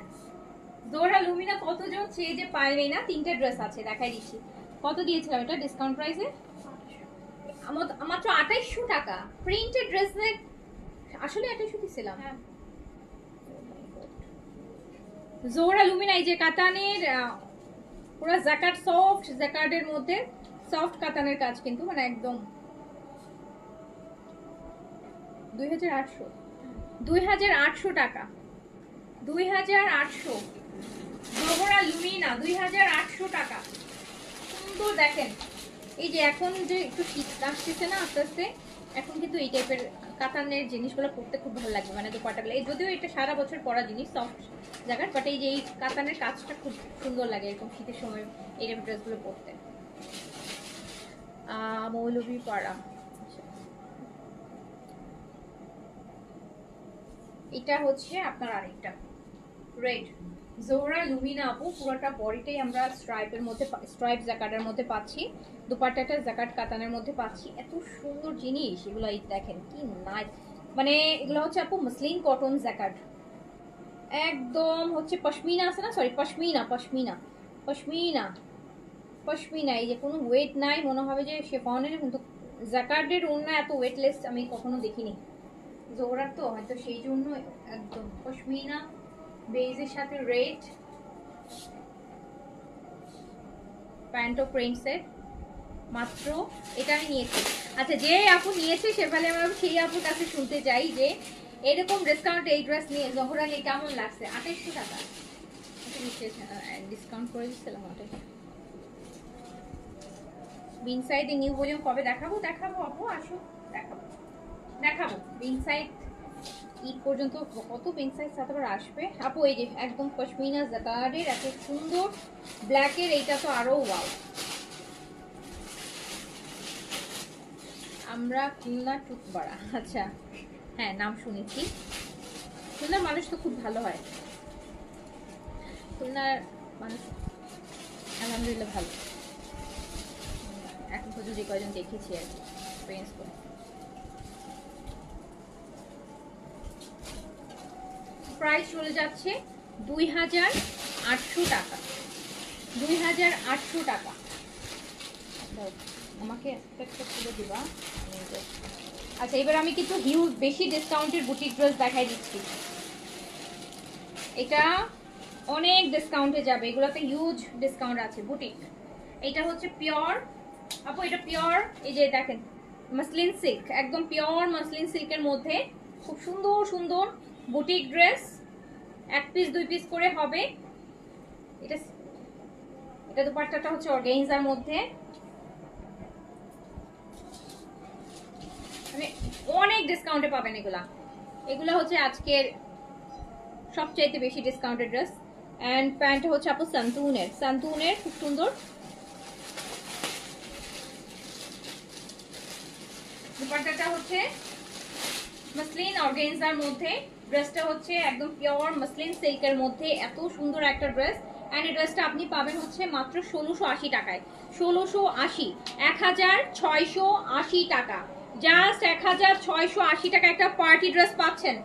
জোহরা লুমিনা কতজন চেয়ে যে পায়নি না, 3টে ড্রেস আছে, দেখাই দিচ্ছি। কত দিয়েছিলাম এটা ডিসকাউন্ট প্রাইসে? মাত্র 2800 টাকা। প্রিন্টেড ড্রেসে আসলে 2800 দিছিলাম। জোহরা লুমিনা, এই যে কাতানের পুরো জ্যাকার্ড, সফট জ্যাকার্ডের মধ্যে সফট কাতানের কাজ, কিন্তু মানে একদম 2800 টাকা, 2800। জোহরা লুমিনা 2800 টাকা। সুন্দর দেখেন, এই যে এখন যে একটু শীত আসতেছে না আস্তে আস্তে, এখন কিন্তু এই টাইপের কাতানের জিনিসগুলো পরতে খুব ভালো লাগবে, মানে দোপাট্টাগুলো। এই যদিও এটা সারা বছর পরা জিনিস, সফট জায়গার, বাট এই যে এই কাতানের কাজটা খুব সুন্দর লাগে এরকম শীতের সময় এই টাইপের ড্রেসগুলো পরতে। মৌলভীপাড়া, এটা হচ্ছে আপনার আরেকটা রেড জোহরা লুমিনা আপু। পুরোটা বডিটাই আমরা স্ট্রাইপের মধ্যে, স্ট্রাইপ জ্যাকার্ডের মধ্যে পাচ্ছি, দুপাট্টাটা জ্যাকার্ড কাতানের মধ্যে পাচ্ছি। এত সুন্দর জিনিস এগুলো, এই দেখেন কি নাইস। মানে এগুলো হচ্ছে আপু মসলিন কটন জ্যাকার্ড, একদম হচ্ছে পশমিনা আছে না, সরি পশমিনা, এই যে কোনো ওয়েট নাই, মনে হবে যে শিফনের, কিন্তু জ্যাকার্ডের ওড়না এত ওয়েটলেস আমি কখনো দেখিনি। জোহরার তো হয়তো সেই জন্য একদম পশমিনা, বেজের সাথে রেড, প্যান্টো প্রিন্টসের। মাত্র এটা আমি নিয়েছি। আচ্ছা, যে আপু নিয়েছে সেভাবে আমরা সেই আপুর কাছে শুনতে চাই যে এরকম ডিসকাউন্ট এই ড্রেস নিয়ে জোহরা নিয়ে কেমন লাগছে। 2800 টাকা ডিসকাউন্ট করে দিচ্ছিলাম। বিনসাইড নিউ ভলিউম কবে দেখাবো আপু, আসো দেখাবো বিনসাইড ঈদ পর্যন্ত। কত বিনসাইড সাথে আসবে আপু। এই যে একদম পশমিনা জাকার্ডের এত সুন্দর ব্ল্যাকের, এইটা তো আরো ওয়াও। আমরা খুলনা টুকবাড়া, আচ্ছা হ্যাঁ নাম শুনেছি। খুলনার মানুষ তো খুব ভালো হয়, খুলনার মানুষ আলহামদুলিল্লাহ ভালো, এখন পর্যন্ত যে কয়জন দেখেছি আর কি এক্সপিরিয়েন্স করে। প্রাইস চলে যাচ্ছে 2800 টাকা, 2800 টাকা। আমাকে একটা তুলে দিবা। আচ্ছা, এবার আমি কিন্তু হিউজ বেশি ডিসকাউন্টের বুটিক ড্রেস দেখাই দিচ্ছি। এটা অনেক ডিসকাউন্টে যাবে, এগুলোতে হিউজ ডিসকাউন্ট আছে। বুটিক, এটা হচ্ছে পিওর আপু, এটা পিওর, এই যে দেখেন মাসলিন সিল্ক, একদম পিওর মাসলিন সিল্কের মধ্যে খুব সুন্দর সুন্দর বুটিক ড্রেস, 1 পিস 2 পিস করে হবে। এটা এটা দুপাট্টাটা হচ্ছে অর্গানজার মধ্যে, মানে অনেক ডিসকাউন্টে পাবেন এগুলা। এগুলা হচ্ছে আজকের সবচেয়ে বেশি ডিসকাউন্টেড ড্রেস। এন্ড প্যান্টটা হচ্ছে আপু সান্তুনের খুব সুন্দর। দুপাট্টাটা হচ্ছে মসলিন অর্গানজার মধ্যে, ড্রেসটা হচ্ছে একদম পিওর মসলিন সিল্কের মধ্যে, এত সুন্দর একটা ড্রেস। এন্ড এই ড্রেসটা আপনি পাবেন হচ্ছে মাত্র 1680 টাকায়। 1680, 1680 টাকা, জাস্ট 1680 টাকা একটা পার্টি ড্রেস পাচ্ছেন।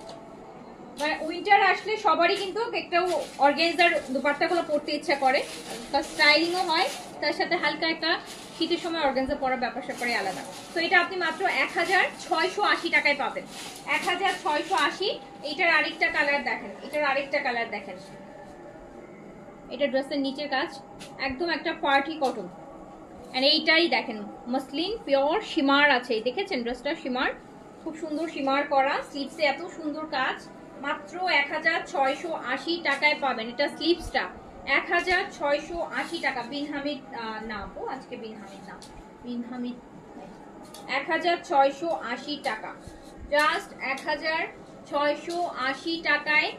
উইন্টার আসলে সবারই কিন্তু একটা অর্গানজার দুপাট্টাগুলো পরতে ইচ্ছা করে, স্টাইলিংও হয়, তার সাথে হালকা একটা শীতের সময় অর্গানজা পরার ব্যাপার স্যাপারই আলাদা। তো এটা আপনি মাত্র 1680 টাকায় পাবেন, 1680। এইটার আরেকটা কালার দেখেন, এটা ড্রেসের নিচের কাজ একদম একটা পার্টি কটন। আর এইটাই দেখেন মসলিন পিওর শিমার আছে, দেখেছেন ড্রেসটা শিমার, খুব সুন্দর শিমার করা, স্লিভসে এত সুন্দর কাজ, মাত্র 1680 টাকায় পাবেন। এটা স্লিভসটা 1680 টাকা। বিন হামিদ না আপু, আজকে বিন হামিদ 1680 টাকা, জাস্ট 1680 টাকায়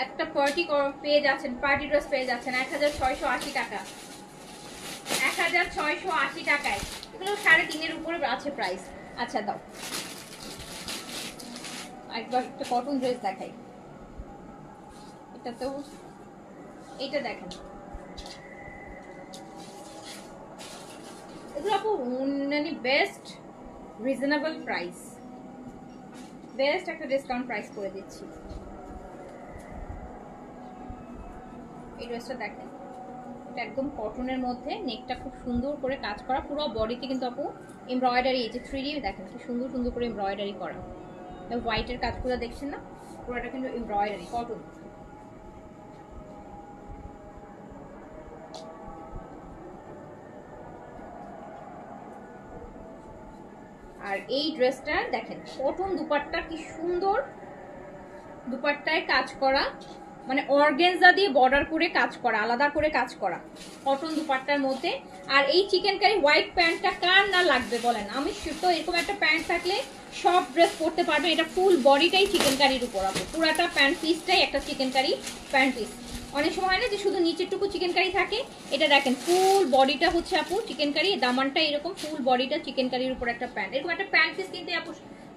একটা পার্টি পেয়ে যাচ্ছেন, পার্টি ড্রেস পেয়ে যাচ্ছেন 1680 টাকা, 1680 টাকায়। এগুলো 3.5-এর উপরে আছে প্রাইস। আচ্ছা দাও একবার একটা কটন ড্রেস দেখাই। এটা তো এইটা দেখেন, এগুলো আপু মানে বেস্ট রিজনেবল প্রাইস, বেস্ট একটা ডিসকাউন্ট প্রাইস করে দিচ্ছি। এই ড্রেসটা দেখেন, এটা একদম কটনের মধ্যে, নেকটা খুব সুন্দর করে কাজ করা, পুরো বডিতে কিন্তু আপু এমব্রয়ডারি, এই যে 3D দেখেন কি সুন্দর সুন্দর করে এমব্রয়ডারি করা, হোয়াইটের কাজগুলো দেখছেন না, পুরোটা কিন্তু এমব্রয়ডারি কটন। আর এই ড্রেসটা দেখেন কটন দুপাট্টা, কি সুন্দর দুপাট্টায় কাজ করা, মানে অর্গানজা দিয়ে বর্ডার করে কাজ করা, আলাদা করে কাজ করা কটন দুপাট্টার মধ্যে। আর এই চিকেন কারি হোয়াইট প্যান্টটা কার না লাগবে বলেন, আমি তো এরকম একটা প্যান্ট থাকলে সব ড্রেস পরতে পারবেন। এটা ফুল বডিটাই চিকেন কারির উপর, পুরাটা প্যান্ট পিসটাই একটা চিকেন কারি প্যান্ট পিস। অনেক সময় না যে শুধু নিচেরটুকু চিকেন কারি থাকে, এটা দেখেন ফুল বডিটা হচ্ছে আপু চিকেন কারি, দামানটা এরকম ফুল বডিটা চিকেন কারির উপর একটা প্যান্ট, এরকম একটা প্যান্ট পিস কিনতে আপু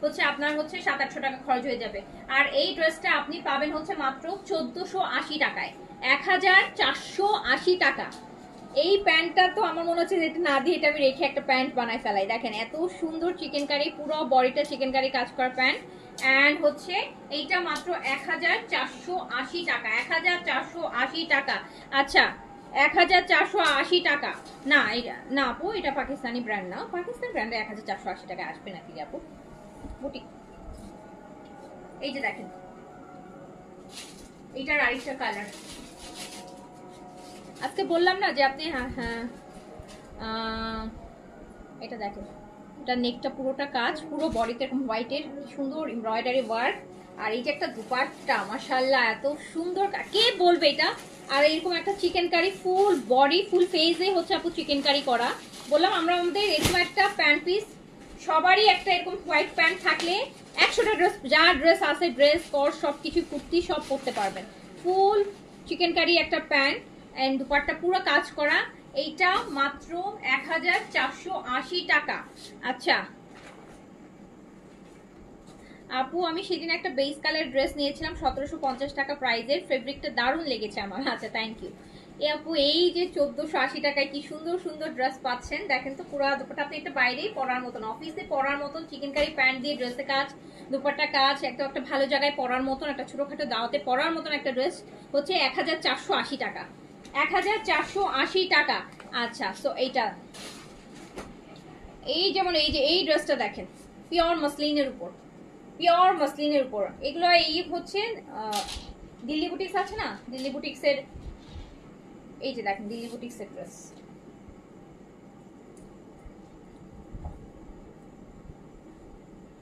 হচ্ছে আপনার হচ্ছে 700-800 টাকা খরচ হয়ে যাবে। আর এই ড্রেসটা আপনি পাবেন হচ্ছে মাত্র 1480 টাকায়, 1480 টাকা। এই প্যান্টটা তো আমার মনে হচ্ছে যেটা না দিয়ে এটা আমি রেখে একটা প্যান্ট বানায় ফেলাই। দেখেন এত সুন্দর চিকেন কারি, পুরো বডিটা চিকেন কারি কাজ করা প্যান্ট। এন্ড হচ্ছে এইটা মাত্র 1480 টাকা, 1480 টাকা। আচ্ছা 1480 টাকা না, এটা না আপু, এটা পাকিস্তানি ব্র্যান্ড না, পাকিস্তান ব্র্যান্ডে 1480 টাকা আসবে নাকি আপু? বুটিক। এই যে দেখেন এইটার আরেকটা কালার, আজকে বললাম না যে আপনি এটা দেখেন, এটা নেকটা পুরোটা কাজ, পুরো বডিতে এরকম হোয়াইটের সুন্দর এমব্রয়ডারি ওয়ার্ক। আর এই যে একটা দুপাট্টা মাশাআল্লাহ এত সুন্দর, কে বলবে এটা। আর এরকম একটা চিকেন কারি ফুল বডি ফুল ফেসে হচ্ছে আপু চিকেন কারি করা। বললাম আমরা আমাদের এরকম একটা প্যান্ট পিস, সবারই একটা এরকম হোয়াইট প্যান্ট থাকলে 100টা ড্রেস, যা ড্রেস আছে ড্রেস কর সবকিছু কুর্তি সব পরতে পারবেন। ফুল চিকেন কারি একটা প্যান্ট এন্ড দুপাট্টা পুরো কাজ করা, এইটা মাত্র 1480 টাকা। আচ্ছা আপু আমি সেদিন একটা বেস কালার ড্রেস নিয়েছিলাম 1750 টাকা প্রাইজের, ফেব্রিকটা দারুণ লেগেছে আমার। আচ্ছা থ্যাংক ইউ। আপু এই যে 1480 টাকায় কি সুন্দর সুন্দর ড্রেস পাচ্ছেন, দেখেন তো পুরো দুপাট্টা আপনি একটা বাইরেই পরার মতন, অফিসে পরার মতন চিকেন কারি প্যান্ট দিয়ে ড্রেসে কাজ, দুপাট্টা কাজ, একটা ভালো জায়গায় পরার মতন, একটা ছোটখাটো দাওয়াতে পরার মতন একটা ড্রেস হচ্ছে 1480 টাকা, 1480 টাকা। আচ্ছা সো এইটা, এই যেমন এই যে এই ড্রেসটা দেখেন পিওর মসলিনের উপর, পিওর মসলিনের উপর, এগুলো এই হচ্ছে দিল্লি বুটিক্স আছে না, দিল্লি বুটিক্সের এই যে দেখেন দিল্লি বুটিক্সের ড্রেস,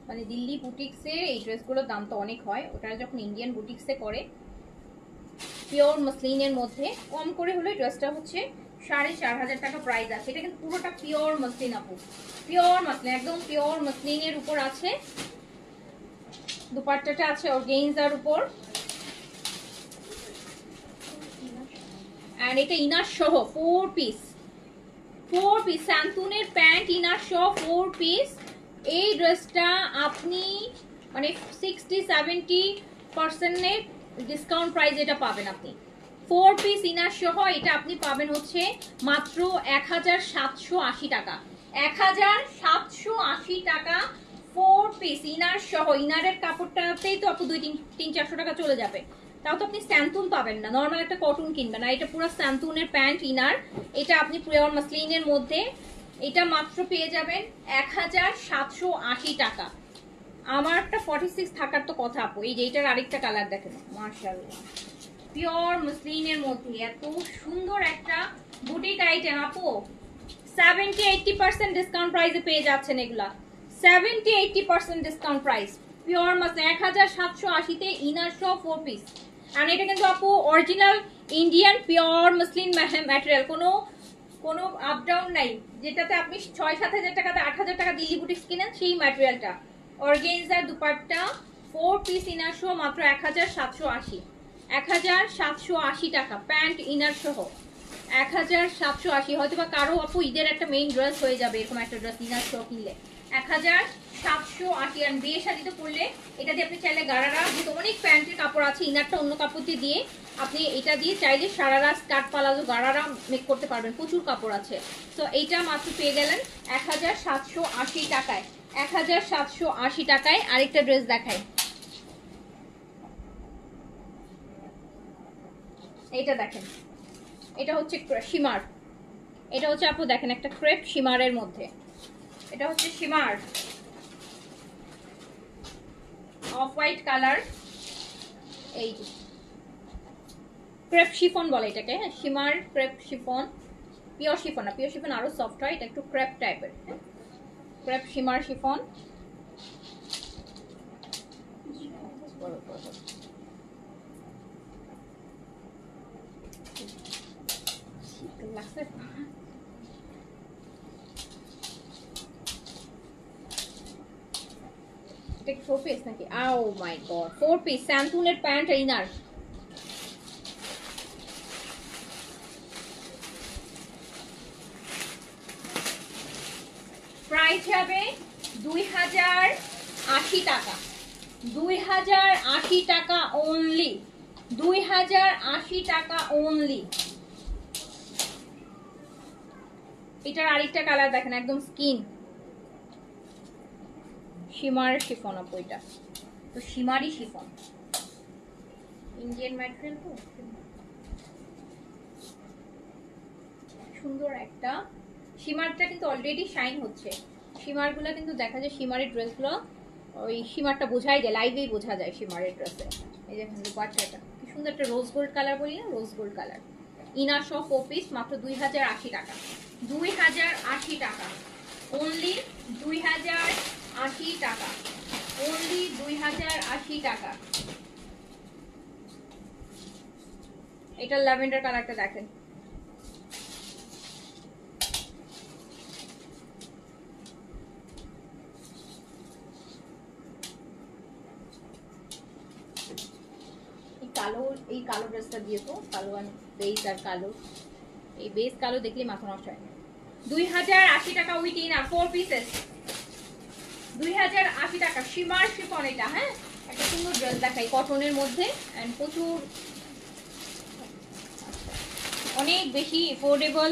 মানে দিল্লি বুটিক্সে এই ড্রেসগুলোর দাম তো অনেক হয়, ওটা যখন ইন্ডিয়ান বুটিক্সে করে পিওর মসলিনের মধ্যে কম করে হলে ড্রেসটা হচ্ছে 4,500 টাকা প্রাইস আছে। এটা কিন্তু পুরোটা পিওর মসলিন আপু, পিওর মসলিন, একদম পিওর মসলিনের উপর আছে। দুপাট্টাটা আছে অর্গানজার উপর, এন্ড এটা ইনার সহ 4 পিস, 4 পিস স্যান্টুনের প্যান্ট ইনার সহ 4 পিস। এই ড্রেসটা আপনি মানে 60-70% ডিসকাউন্ট প্রাইস এটা পাবেন আপনি। 4 পিস ইনার সহ এটা আপনি পাবেন হচ্ছে মাত্র 1780 টাকা, 1780 টাকা 4 পিস ইনার সহ। ইনারের কাপড়টাতেই তো আপু 2-3-400 টাকা চলে যাবে, তাও তো আপনি স্যান্টুন পাবেন না, নর্মাল একটা কটন কিনবেন না। এটা পুরো স্যান্টুনের প্যান্ট ইনার, এটা আপনি পিওর মসলিনের মধ্যে, এটা মাত্র পেয়ে যাবেন 1780 টাকা। আমারটা 46 থাকার তো কথা আপু। এই যে এটার আরেকটা কালার দেখেন, মাশাআল্লাহ পিওর মসলিনের মধ্যে এত সুন্দর একটা বুটিক আইটেম আপু। 70-80% ডিসকাউন্ট প্রাইসে পেয়ে যাচ্ছেন এগুলা, 70-80% ডিসকাউন্ট প্রাইস। পিওর মসলিন 1780 তে ইনার সহ 4 পিস। আর এটা কিন্তু আপু original Indian pure muslin material, কোনো আপ ডাউন নাই, যেটাতে আপনি 6-7 হাজার টাকাতে 8 হাজার টাকা দিল্লি বুটিক্স কিনেন সেই ম্যাটেরিয়ালটা। অর্গানজার দুপাট্টা 4 পিস ইনার সহ মাত্র 1780, 1780 টাকা প্যান্ট ইনার সহ 1780। হয়তো বা কারো আপু ঈদের একটা মেইন ড্রেস হয়ে যাবে এরকম একটা ড্রেস ইনার সহ কিনলে 1780। আর বিয়ে শাদিতে পরলে এটা দিয়ে আপনি চাইলে গারারা, যেহেতু অনেক প্যান্টের কাপড় আছে, ইনারটা অন্য কাপড় দিয়ে আপনি এটা দিয়ে চাইলে sharara skirt palazzo gharara make করতে পারবেন, প্রচুর কাপড় আছে। তো এইটা মাত্র পেয়ে গেলেন 1780 টাকায়, 1780 টাকায়। আরেকটা ড্রেস দেখাই, এটা দেখেন, এটা হচ্ছে শিমার, এটা হচ্ছে আপু দেখেন একটা ক্রেপ শিমারের মধ্যে, এটা হচ্ছে শিমার অফ হোয়াইট কালার। এই যে ক্রেপ শিফন বলে এটাকে, হ্যাঁ shimmer crepe chiffon, pure chiffon না, পিওর শিফন আরো সফট হয়, এটা একটু ক্রেপ টাইপের, ক্রেপ শিমার শিফন। এটা 4 পিস নাকি? ও মাই গড, 4 পিস স্যান্টুনের প্যান্ট ইনার। প্রাইস হবে 2080 টাকা, 2080 টাকা অনলি, 2080 টাকা অনলি। এটার আরেকটা কালার দেখেন, একদম স্কিন শিমার শিফন আপু, এটা তো শিমারি শিফন, ইন্ডিয়ান ম্যাটেরিয়াল তো সুন্দর একটা। শিমারটা কিন্তু অলরেডি শাইন হচ্ছে, শিমারগুলো কিন্তু দেখা যায়, শিমারের ড্রেসগুলো ওই শিমারটা বোঝাই যায়, লাইভেই বোঝা যায় শিমারের ড্রেসে। এই দেখেন দুপাট্টাটা কি সুন্দর একটা রোজ গোল্ড কালার, বলি না রোজ গোল্ড কালার, ইনার সহ 4 পিস মাত্র 2080 টাকা, 2080 টাকা অনলি, 2080 টাকা অনলি, 2080 টাকা। এটা ল্যাভেন্ডার কালারটা দেখেন, কালো, এই কালো ড্রেসটা দিয়ে তো কালো বেস আর কালো, এই বেস কালো দেখলে মাথা নষ্ট হয়। 2080 টাকা উইথ ইনার 4 পিসেস, 2080 টাকা শিমার শিফন। এটা হ্যাঁ একটা সুন্দর ড্রেস দেখাই কটনের মধ্যে, এন্ড প্রচুর অনেক বেশি এফোর্ডেবল।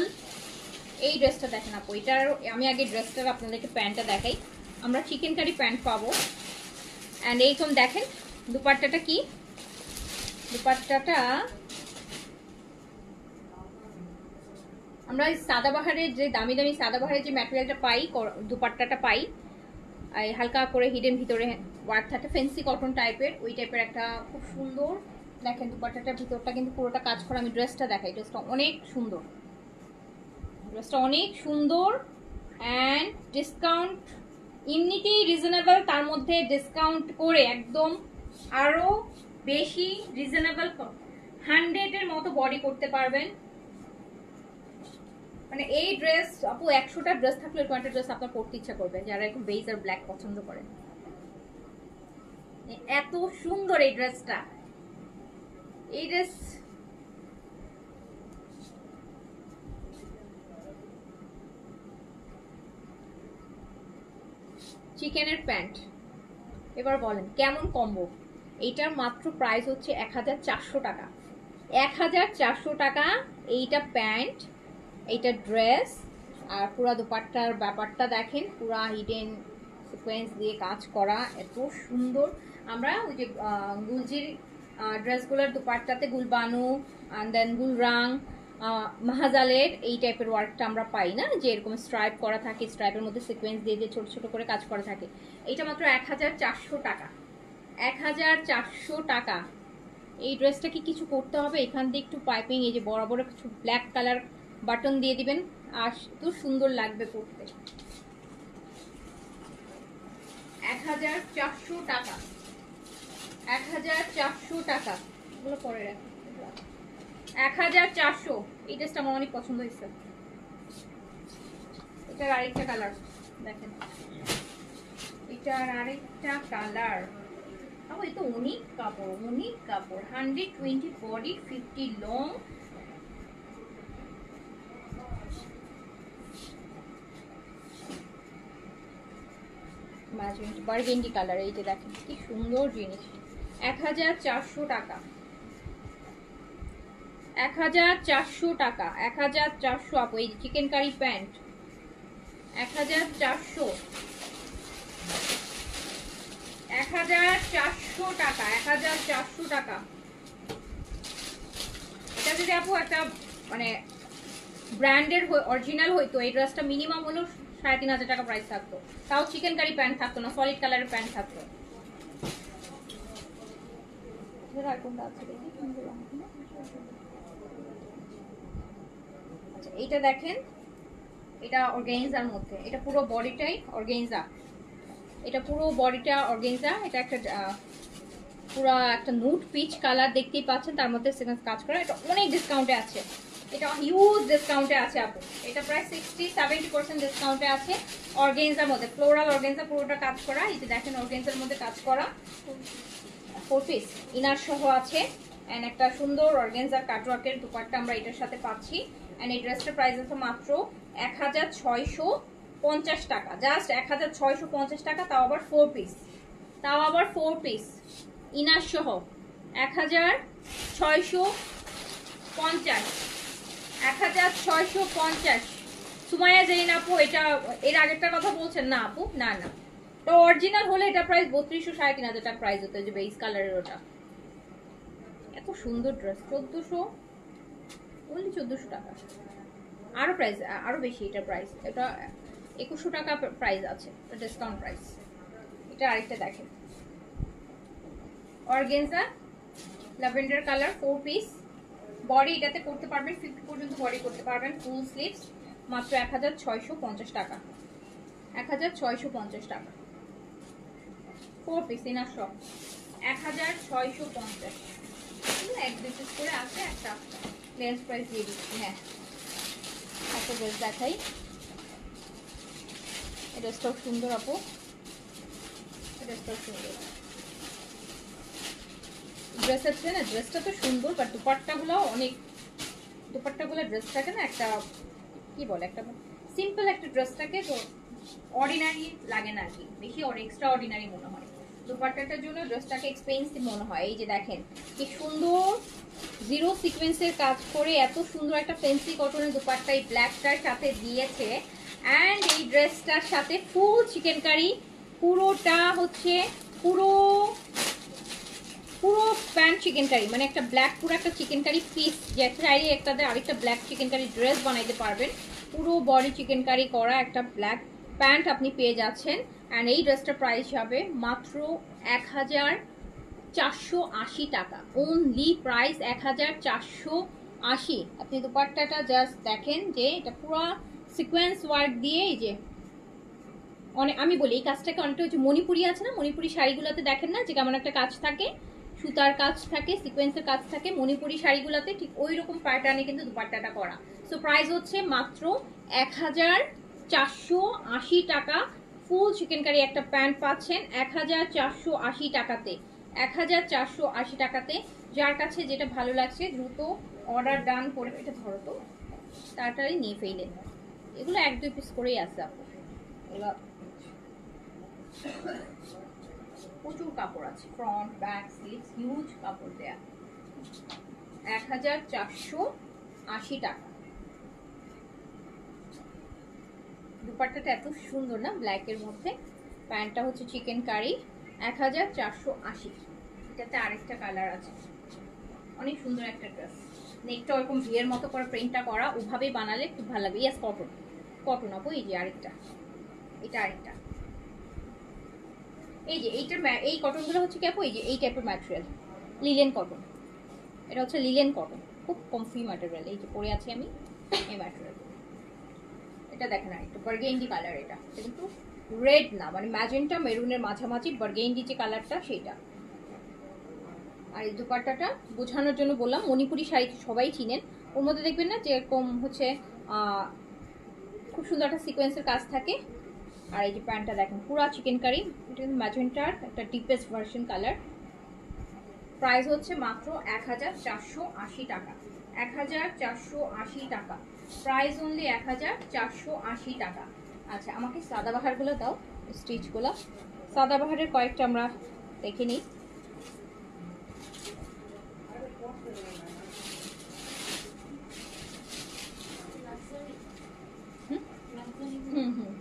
এই ড্রেসটা দেখেন আপু, এটার আমি আগে ড্রেসটার আপনাদেরকে প্যান্টটা দেখাই। আমরা চিকেন কারি প্যান্ট পাবো, এন্ড এইরকম দেখেন দুপাট্টাটা কি, দুপাট্টাটা আমরা সাদাবাহারের যে দামি দামি সাদাবাহারের যে ম্যাটেরিয়ালটা পাই, দুপাট্টাটা পাই, এই হালকা করে হিডেন ভিতরে ওয়ার্ক থাকে, ফেন্সি কটন টাইপের, ওই টাইপের একটা খুব সুন্দর দেখেন দুপাট্টাটার ভিতরটা কিন্তু পুরোটা কাজ করা। আমি ড্রেসটা দেখাই, ড্রেসটা অনেক সুন্দর, ড্রেসটা অনেক সুন্দর, অ্যান্ড ডিসকাউন্ট এমনিতেই রিজনেবল, তার মধ্যে ডিসকাউন্ট করে একদম আরো বেশি রিজনেবল 100 এর মতো বডি করতে পারবেন। মানে এই ড্রেস আপু 100টা ড্রেস থাকলে এরকম একটা ড্রেস আপনার পরতে ইচ্ছা করবে, যারা একটু বেজ আর ব্ল্যাক পছন্দ করেন। এত সুন্দর এই ড্রেসটা, এই ড্রেস চিকেনের প্যান্ট। এবার বলেন কেমন কম্বো? এইটার মাত্র প্রাইস হচ্ছে 1400 টাকা। 1400 টাকা এইটা প্যান্ট, এইটা ড্রেস। আর পুরা দুপাট্টার ব্যাপারটা দেখেন, পুরা হিডেন সিকোয়েন্স দিয়ে কাজ করা, এত সুন্দর। আমরা ওই যে গুলজির ড্রেসগুলোর দুপাট্টাতে গুলবানু অ্যান্ড দেন গুলরাং মাহাজালের এই টাইপের ওয়ার্কটা আমরা পাই না, যে এরকম স্ট্রাইপ করা থাকে, স্ট্রাইপের মধ্যে সিকোয়েন্স দিয়ে দিয়ে ছোট ছোট করে কাজ করা থাকে। এইটা মাত্র 1400 টাকা। 1400 টাকা। এই ড্রেসটা কি কিছু করতে হবে? এখান দিয়ে একটু পাইপিং, এই যে বরাবর কিছু ব্ল্যাক কালার বাটন দিয়ে দিবেন, আর তো সুন্দর লাগবে পরতে। 1400 টাকা। 1400 টাকা। এগুলো পরে রাখি। 1400। এই ড্রেসটা আমার অনেক পছন্দ হয়েছে। এটার আরেকটা কালার দেখেন, এটার আরেকটা কালার। এই তো অনেক কাপড়, অনেক কাপড়। 120 বডি, 50 লং। বার্গেন্ডি কালার, এই যে দেখেন কি সুন্দর জিনিস। 1400 টাকা। 1400 টাকা। 1400 আপু। এই চিকেন কারি প্যান্ট 1400। 1400 টাকা। 1400 টাকা। এটা যদি আপু একটা মানে ব্র্যান্ডের অরিজিনাল হইতো, এই ড্রেসটা মিনিমাম হলো 3500 টাকা প্রাইস থাকতো। তাও চিকেন কারি প্যান্ট থাকতো না, সলিড কালারের প্যান্ট থাকতো। আচ্ছা এইটা দেখেন, এটা অর্গানজার মধ্যে, এটা পুরো বডিটাই অর্গানজা। এটা পুরো বডিটা অর্গানজা। এটা একটা পুরো একটা নুট পিচ কালার দেখতেই পাচ্ছেন, তার মধ্যে সিকোয়েন্স কাজ করা। এটা অনেক ডিসকাউন্টে আছে, এটা হিউজ ডিসকাউন্টে আছে আপু। এটা প্রায় 60-70% ডিসকাউন্টে আছে। অর্গানজার মধ্যে ফ্লোরাল অর্গানজা পুরোটা কাজ করা। এই যে দেখেন অর্গানজার মধ্যে কাজ করা, 4 পিস ইনার সহ আছে। এন্ড একটা সুন্দর অর্গানজার কাটওয়ার্কের দুপাট্টা আমরা এটার সাথে পাচ্ছি। এন্ড এই ড্রেসটার প্রাইস আছে মাত্র 1650 টাকা। জাস্ট 1650 টাকা, তাও আবার 4 পিস। তাও আবার 4 পিস ইনার সহ 1650। 1650। সুমাইয়া জেরিন আপু, এটা এর আগেরটার কথা বলছেন না আপু? না না, তো অরিজিনাল হলে এটা প্রাইস 3200 3500 টাকা প্রাইস হতো, যে বেস কালারের ওটা। এত সুন্দর ড্রেস। 1400, only 1400 টাকা। আরো প্রাইস আরো বেশি এটা প্রাইস। এটা 2100 টাকা প্রাইস আছে, এটা ডিসকাউন্ট প্রাইস। এটা আরেকটা দেখেন, organza lavender colour, 4 piece body. এটাতে করতে পারবেন 50 পর্যন্ত বডি করতে পারবেন, ফুল স্লিভস। মাত্র 1650 টাকা। 1650 টাকা 4 পিস ইনার সব। 1650। এক পিস করে আছে, একটা লেন্স প্রাইস দিয়ে দিচ্ছি। হ্যাঁ, একটা ড্রেস দেখাই। এই ড্রেসটাও সুন্দর আপু, এই ড্রেসটাও সুন্দর। ড্রেস আছে না, ড্রেসটা তো সুন্দর, বাট দুপাট্টাগুলো অনেক, দুপাট্টাগুলো ড্রেসটাকে না একটা কি বলে, একটা সিম্পল একটা ড্রেসটাকে তো অর্ডিনারি লাগে না আর কি, বেশি এক্সট্রা অর্ডিনারি মনে হয়। দুপাট্টাটার জন্য ড্রেসটাকে এক্সপেন্সিভ মনে হয়। এই যে দেখেন কি সুন্দর জিরো সিকোয়েন্সের কাজ করে এত সুন্দর একটা ফেন্সি কটনের দুপাট্টা এই ব্ল্যাকটার সাথে দিয়েছে। অ্যান্ড এই ড্রেসটার সাথে ফুল চিকেন কারি, পুরোটা হচ্ছে পুরো পুরো প্যান্ট চিকেন কারি, মানে একটা ব্ল্যাক পুরো একটা চিকেন কারি পিস, যে চাইলে একটাতে আরেকটা ব্ল্যাক চিকেন কারি ড্রেস বানাইতে পারবেন। পুরো বডি চিকেন কারি করা একটা ব্ল্যাক প্যান্ট আপনি পেয়ে যাচ্ছেন। অ্যান্ড এই ড্রেসটার প্রাইস হবে মাত্র 1480 টাকা। Only price 1480। আপনি দুপাট্টাটা জাস্ট দেখেন, যে এটা পুরো সিকোয়েন্স ওয়ার্ক দিয়ে, এই যে অনেক আমি বলি এই কাজটাকে অনেকটা হচ্ছে মণিপুরি আছে না, মণিপুরি শাড়িগুলোতে দেখেন না যে কেমন একটা কাজ থাকে, সুতার কাজ থাকে, সিকোয়েন্সের কাজ থাকে, মণিপুরি শাড়িগুলোতে ঠিক ওই রকম প্যাটার্নে কিন্তু দুপাট্টাটা করা। সো প্রাইস হচ্ছে মাত্র 1480 টাকা। ফুল চিকেন কারি একটা প্যান্ট পাচ্ছেন 1480 টাকাতে, 1480 টাকাতে। যার কাছে যেটা ভালো লাগছে দ্রুত অর্ডার ডান করে, এটা ধরো তো তাড়াতাড়ি নিয়ে ফেলেন। এগুলো 1-2 পিস করেই আছে আপু, এগুলো প্রচুর কাপড় আছে, ফ্রন্ট ব্যাক স্লিভস হিউজ কাপড় দেয়া। 1480 টাকা। দুপাট্টাটা এত সুন্দর না ব্ল্যাকের মধ্যে, প্যান্টটা হচ্ছে চিকেন কারি 1480। এটাতে আরেকটা কালার আছে, অনেক সুন্দর একটা ড্রেস। নেকটা ওরকম ভিয়ের মতো করে প্রিন্টটা করা, ওভাবেই বানালে খুব ভালো লাগবে। ইয়াস কটন, কটন আপু। এই যে আরেকটা, এটা আরেকটা। এই যে এইটার এই কটনগুলো হচ্ছে কি আপু, এই যে এই টাইপের ম্যাটেরিয়াল, লিলেন কটন। এটা হচ্ছে লিলেন কটন, খুব কমফি ম্যাটেরিয়াল। এই যে পরে আছি আমি এই ম্যাটেরিয়াল। এটা দেখেন না, একটু বার্গেন্ডি কালার। এটা কিন্তু রেড না, মানে ম্যাজেন্টা মেরুনের মাঝামাঝি বার্গেন্ডি যে কালারটা সেটা। আর এই দুপাট্টাটা বোঝানোর জন্য বললাম, মণিপুরি শাড়ি সবাই চিনেন। ওর মধ্যে দেখবেন না যে এরকম হচ্ছে খুব সুন্দর একটা সিকোয়েন্সের কাজ থাকে। আর এই যে প্যান্টটা দেখেন পুরা চিকেন কারি, এটা কিন্তু ম্যাজেন্টার একটা ডিপেস্ট ভার্সন কালার। প্রাইস হচ্ছে মাত্র 1480 টাকা। 1480 টাকা প্রাইস, অনলি 1480 টাকা। আচ্ছা আমাকে সাদাবাহারগুলো দাও, স্টিচগুলো। সাদাবাহারের কয়েকটা আমরা দেখে নিই। হুম হুম হুম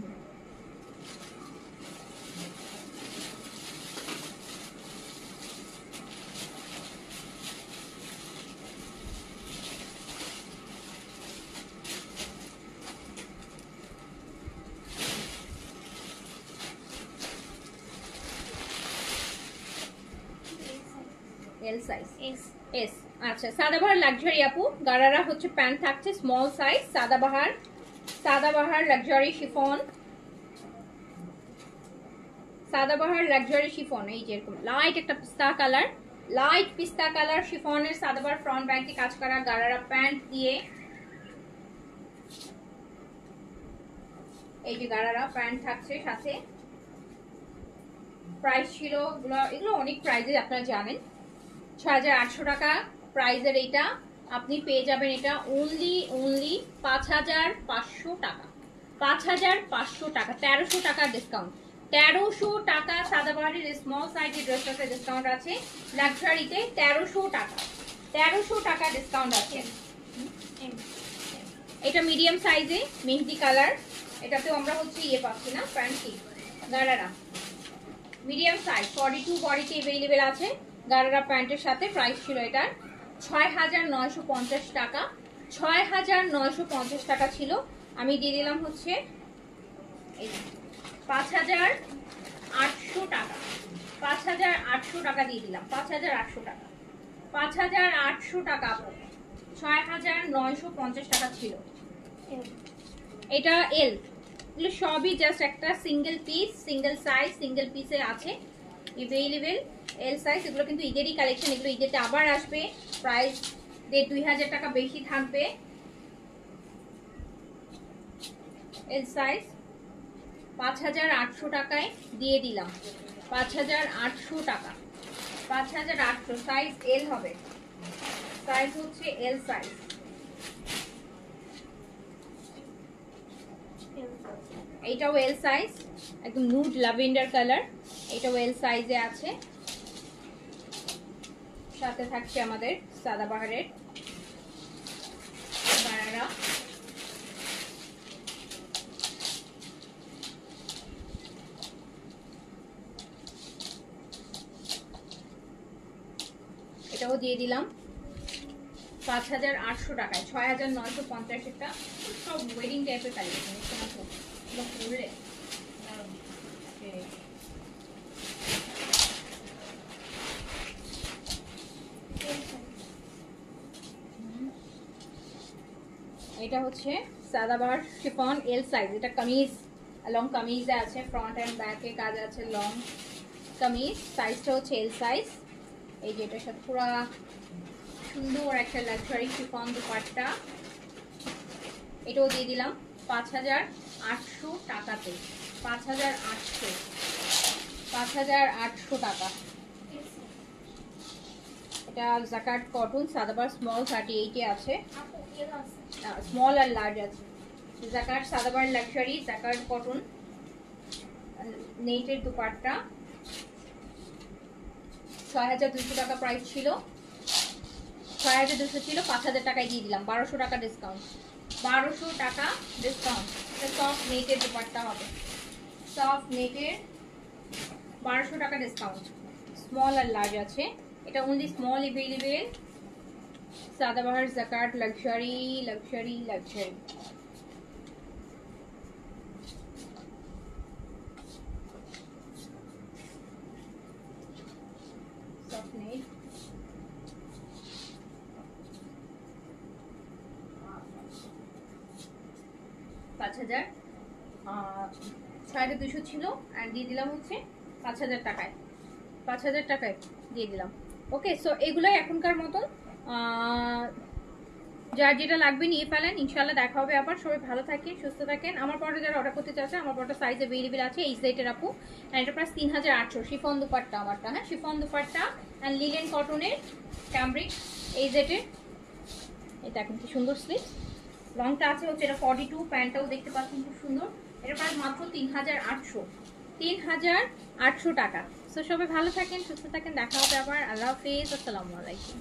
এল সাইজ, এস। আচ্ছা সাদাবাহার লাক্সারি আপু, গারারা হচ্ছে প্যান্ট থাকছে small size. Sadabahar, Sadabahar luxury chiffon, Sadabahar luxury chiffon. এই যে এরকম লাইট একটা পিস্তা কালার, লাইট পিস্তা কালার শিফনের সাদাবাহার ফ্রন্ট ব্যাকে কাজ করা গারারা প্যান্ট দিয়ে। এই যে গারারা প্যান্ট থাকছে সাথে। প্রাইস ছিল এগুলো অনেক প্রাইজে আপনারা জানেন, 6800 টাকা প্রাইজের। এইটা আপনি পেয়ে যাবেন এটা অনলি 5500 টাকা। 5500 টাকা, 1300 টাকা ডিসকাউন্ট। 1300 টাকা সাদাবাহারের স্মল সাইজের ড্রেসটাতে ডিসকাউন্ট আছে। লাক্সারিতে 1300 টাকা, 1300 টাকা ডিসকাউন্ট আছে। এটা মিডিয়াম সাইজে মেহেদি কালার, এটাতেও আমরা হচ্ছে ইয়ে পাচ্ছি না প্যান্টি গারারা মিডিয়াম সাইজ 42 বডিতে अवेलेबल আছে গারারা প্যান্টের সাথে। প্রাইস ছিল এটার 6950 টাকা, 6950 টাকা ছিল। আমি দিয়ে দিলাম হচ্ছে 5800 টাকা, 5800 টাকা দিয়ে দিলাম, 5800 টাকা, 5800 টাকা। 6950 টাকা ছিল। এটা এল, এগুলো সবই জাস্ট একটা single piece, single size, single পিসে আছে अवेलेबल এল সাইজ। এগুলো কিন্তু ঈদেরই কালেকশন, এগুলো ঈদেতে আবার আসবে। প্রাইস 2000 টাকা বেশি থাকবে। এল সাইজ 5800 টাকায় দিয়ে দিলাম, 5800 টাকা, 5800। সাইজ এল হবে, সাইজ হচ্ছে এল সাইজ। এইটাও এল সাইজ, একদম নুড ল্যাভেন্ডার কালার। এটাও এল সাইজে আছে। সাথে থাকছে আমাদের সাদাবাহারের গারারা। এটাও দিয়ে দিলাম 5800 টাকায়। 6950 একটা সব ওয়েডিং টাইপের কালেকশন। পড়লে এটা হচ্ছে সাদাবাহার শিফন এল সাইজ। এটা কামিজ লং কামিজে আছে, ফ্রন্ট অ্যান্ড ব্যাকে কাজ আছে, লং কামিজ, সাইজটা হচ্ছে এল সাইজ। এই যে এটার সাথে পুরো সুন্দর একটা লাক্সারি শিফন দুপাট্টা, এটাও দিয়ে দিলাম 5800 টাকাতে। 5800 টাকা। এটা জাকার্ড কটন, সাদাবার স্মল 38 এ আছে, স্মল আর লার্জ আছে। জাকার্ড সাদাবার লাক্সারি জাকার্ড কটন নেটের দুপাট্টা, 6200 টাকা প্রাইস ছিল, 6200 ছিল, 5000 টাকায় দিয়ে দিলাম, 1200 টাকা ডিসকাউন্ট, 1200 টাকা ডিসকাউন্ট। এটা সফট নেটের দুপাট্টা হবে, সফট নেটের, 1200 টাকা ডিসকাউন্ট। স্মল আর লার্জ আছে, এটা only small available. Sadabahar jacquard luxury luxury luxury. Soft net, $5000, 250 ছিল আর দিয়ে দিলাম হচ্ছে 5000 টাকায়, 5000 টাকায় দিয়ে দিলাম। ওকে, সো এগুলোই এখনকার মতন, যার যেটা লাগবে নিয়ে ফেলেন, ইনশাল্লাহ দেখা হবে আবার। সবাই ভালো থাকেন, সুস্থ থাকেন। আমার পরে যারা অর্ডার করতে চাচ্ছে, আমার পরে সাইজ অ্যাভেলেবেল আছে, এই সাইটের আপু। অ্যান্ড এটা প্রাইস 3800, শিফন দুপাট্টা আমারটা, হ্যাঁ শিফন দুপাট্টা অ্যান্ড লিলেন কটনের ক্যামব্রিক এই সেটের। এটা এখন কি সুন্দর স্লিভ, লংটা আছে হচ্ছে এটা 42, প্যান্টটাও দেখতে পাচ্ছেন খুব সুন্দর। এটা প্রাইস মাত্র 3800 টাকা। সো সবাই ভালো থাকেন, সুস্থ থাকেন, দেখা হবে আবার। আল্লাহ হাফেজ, আসসালামু আলাইকুম।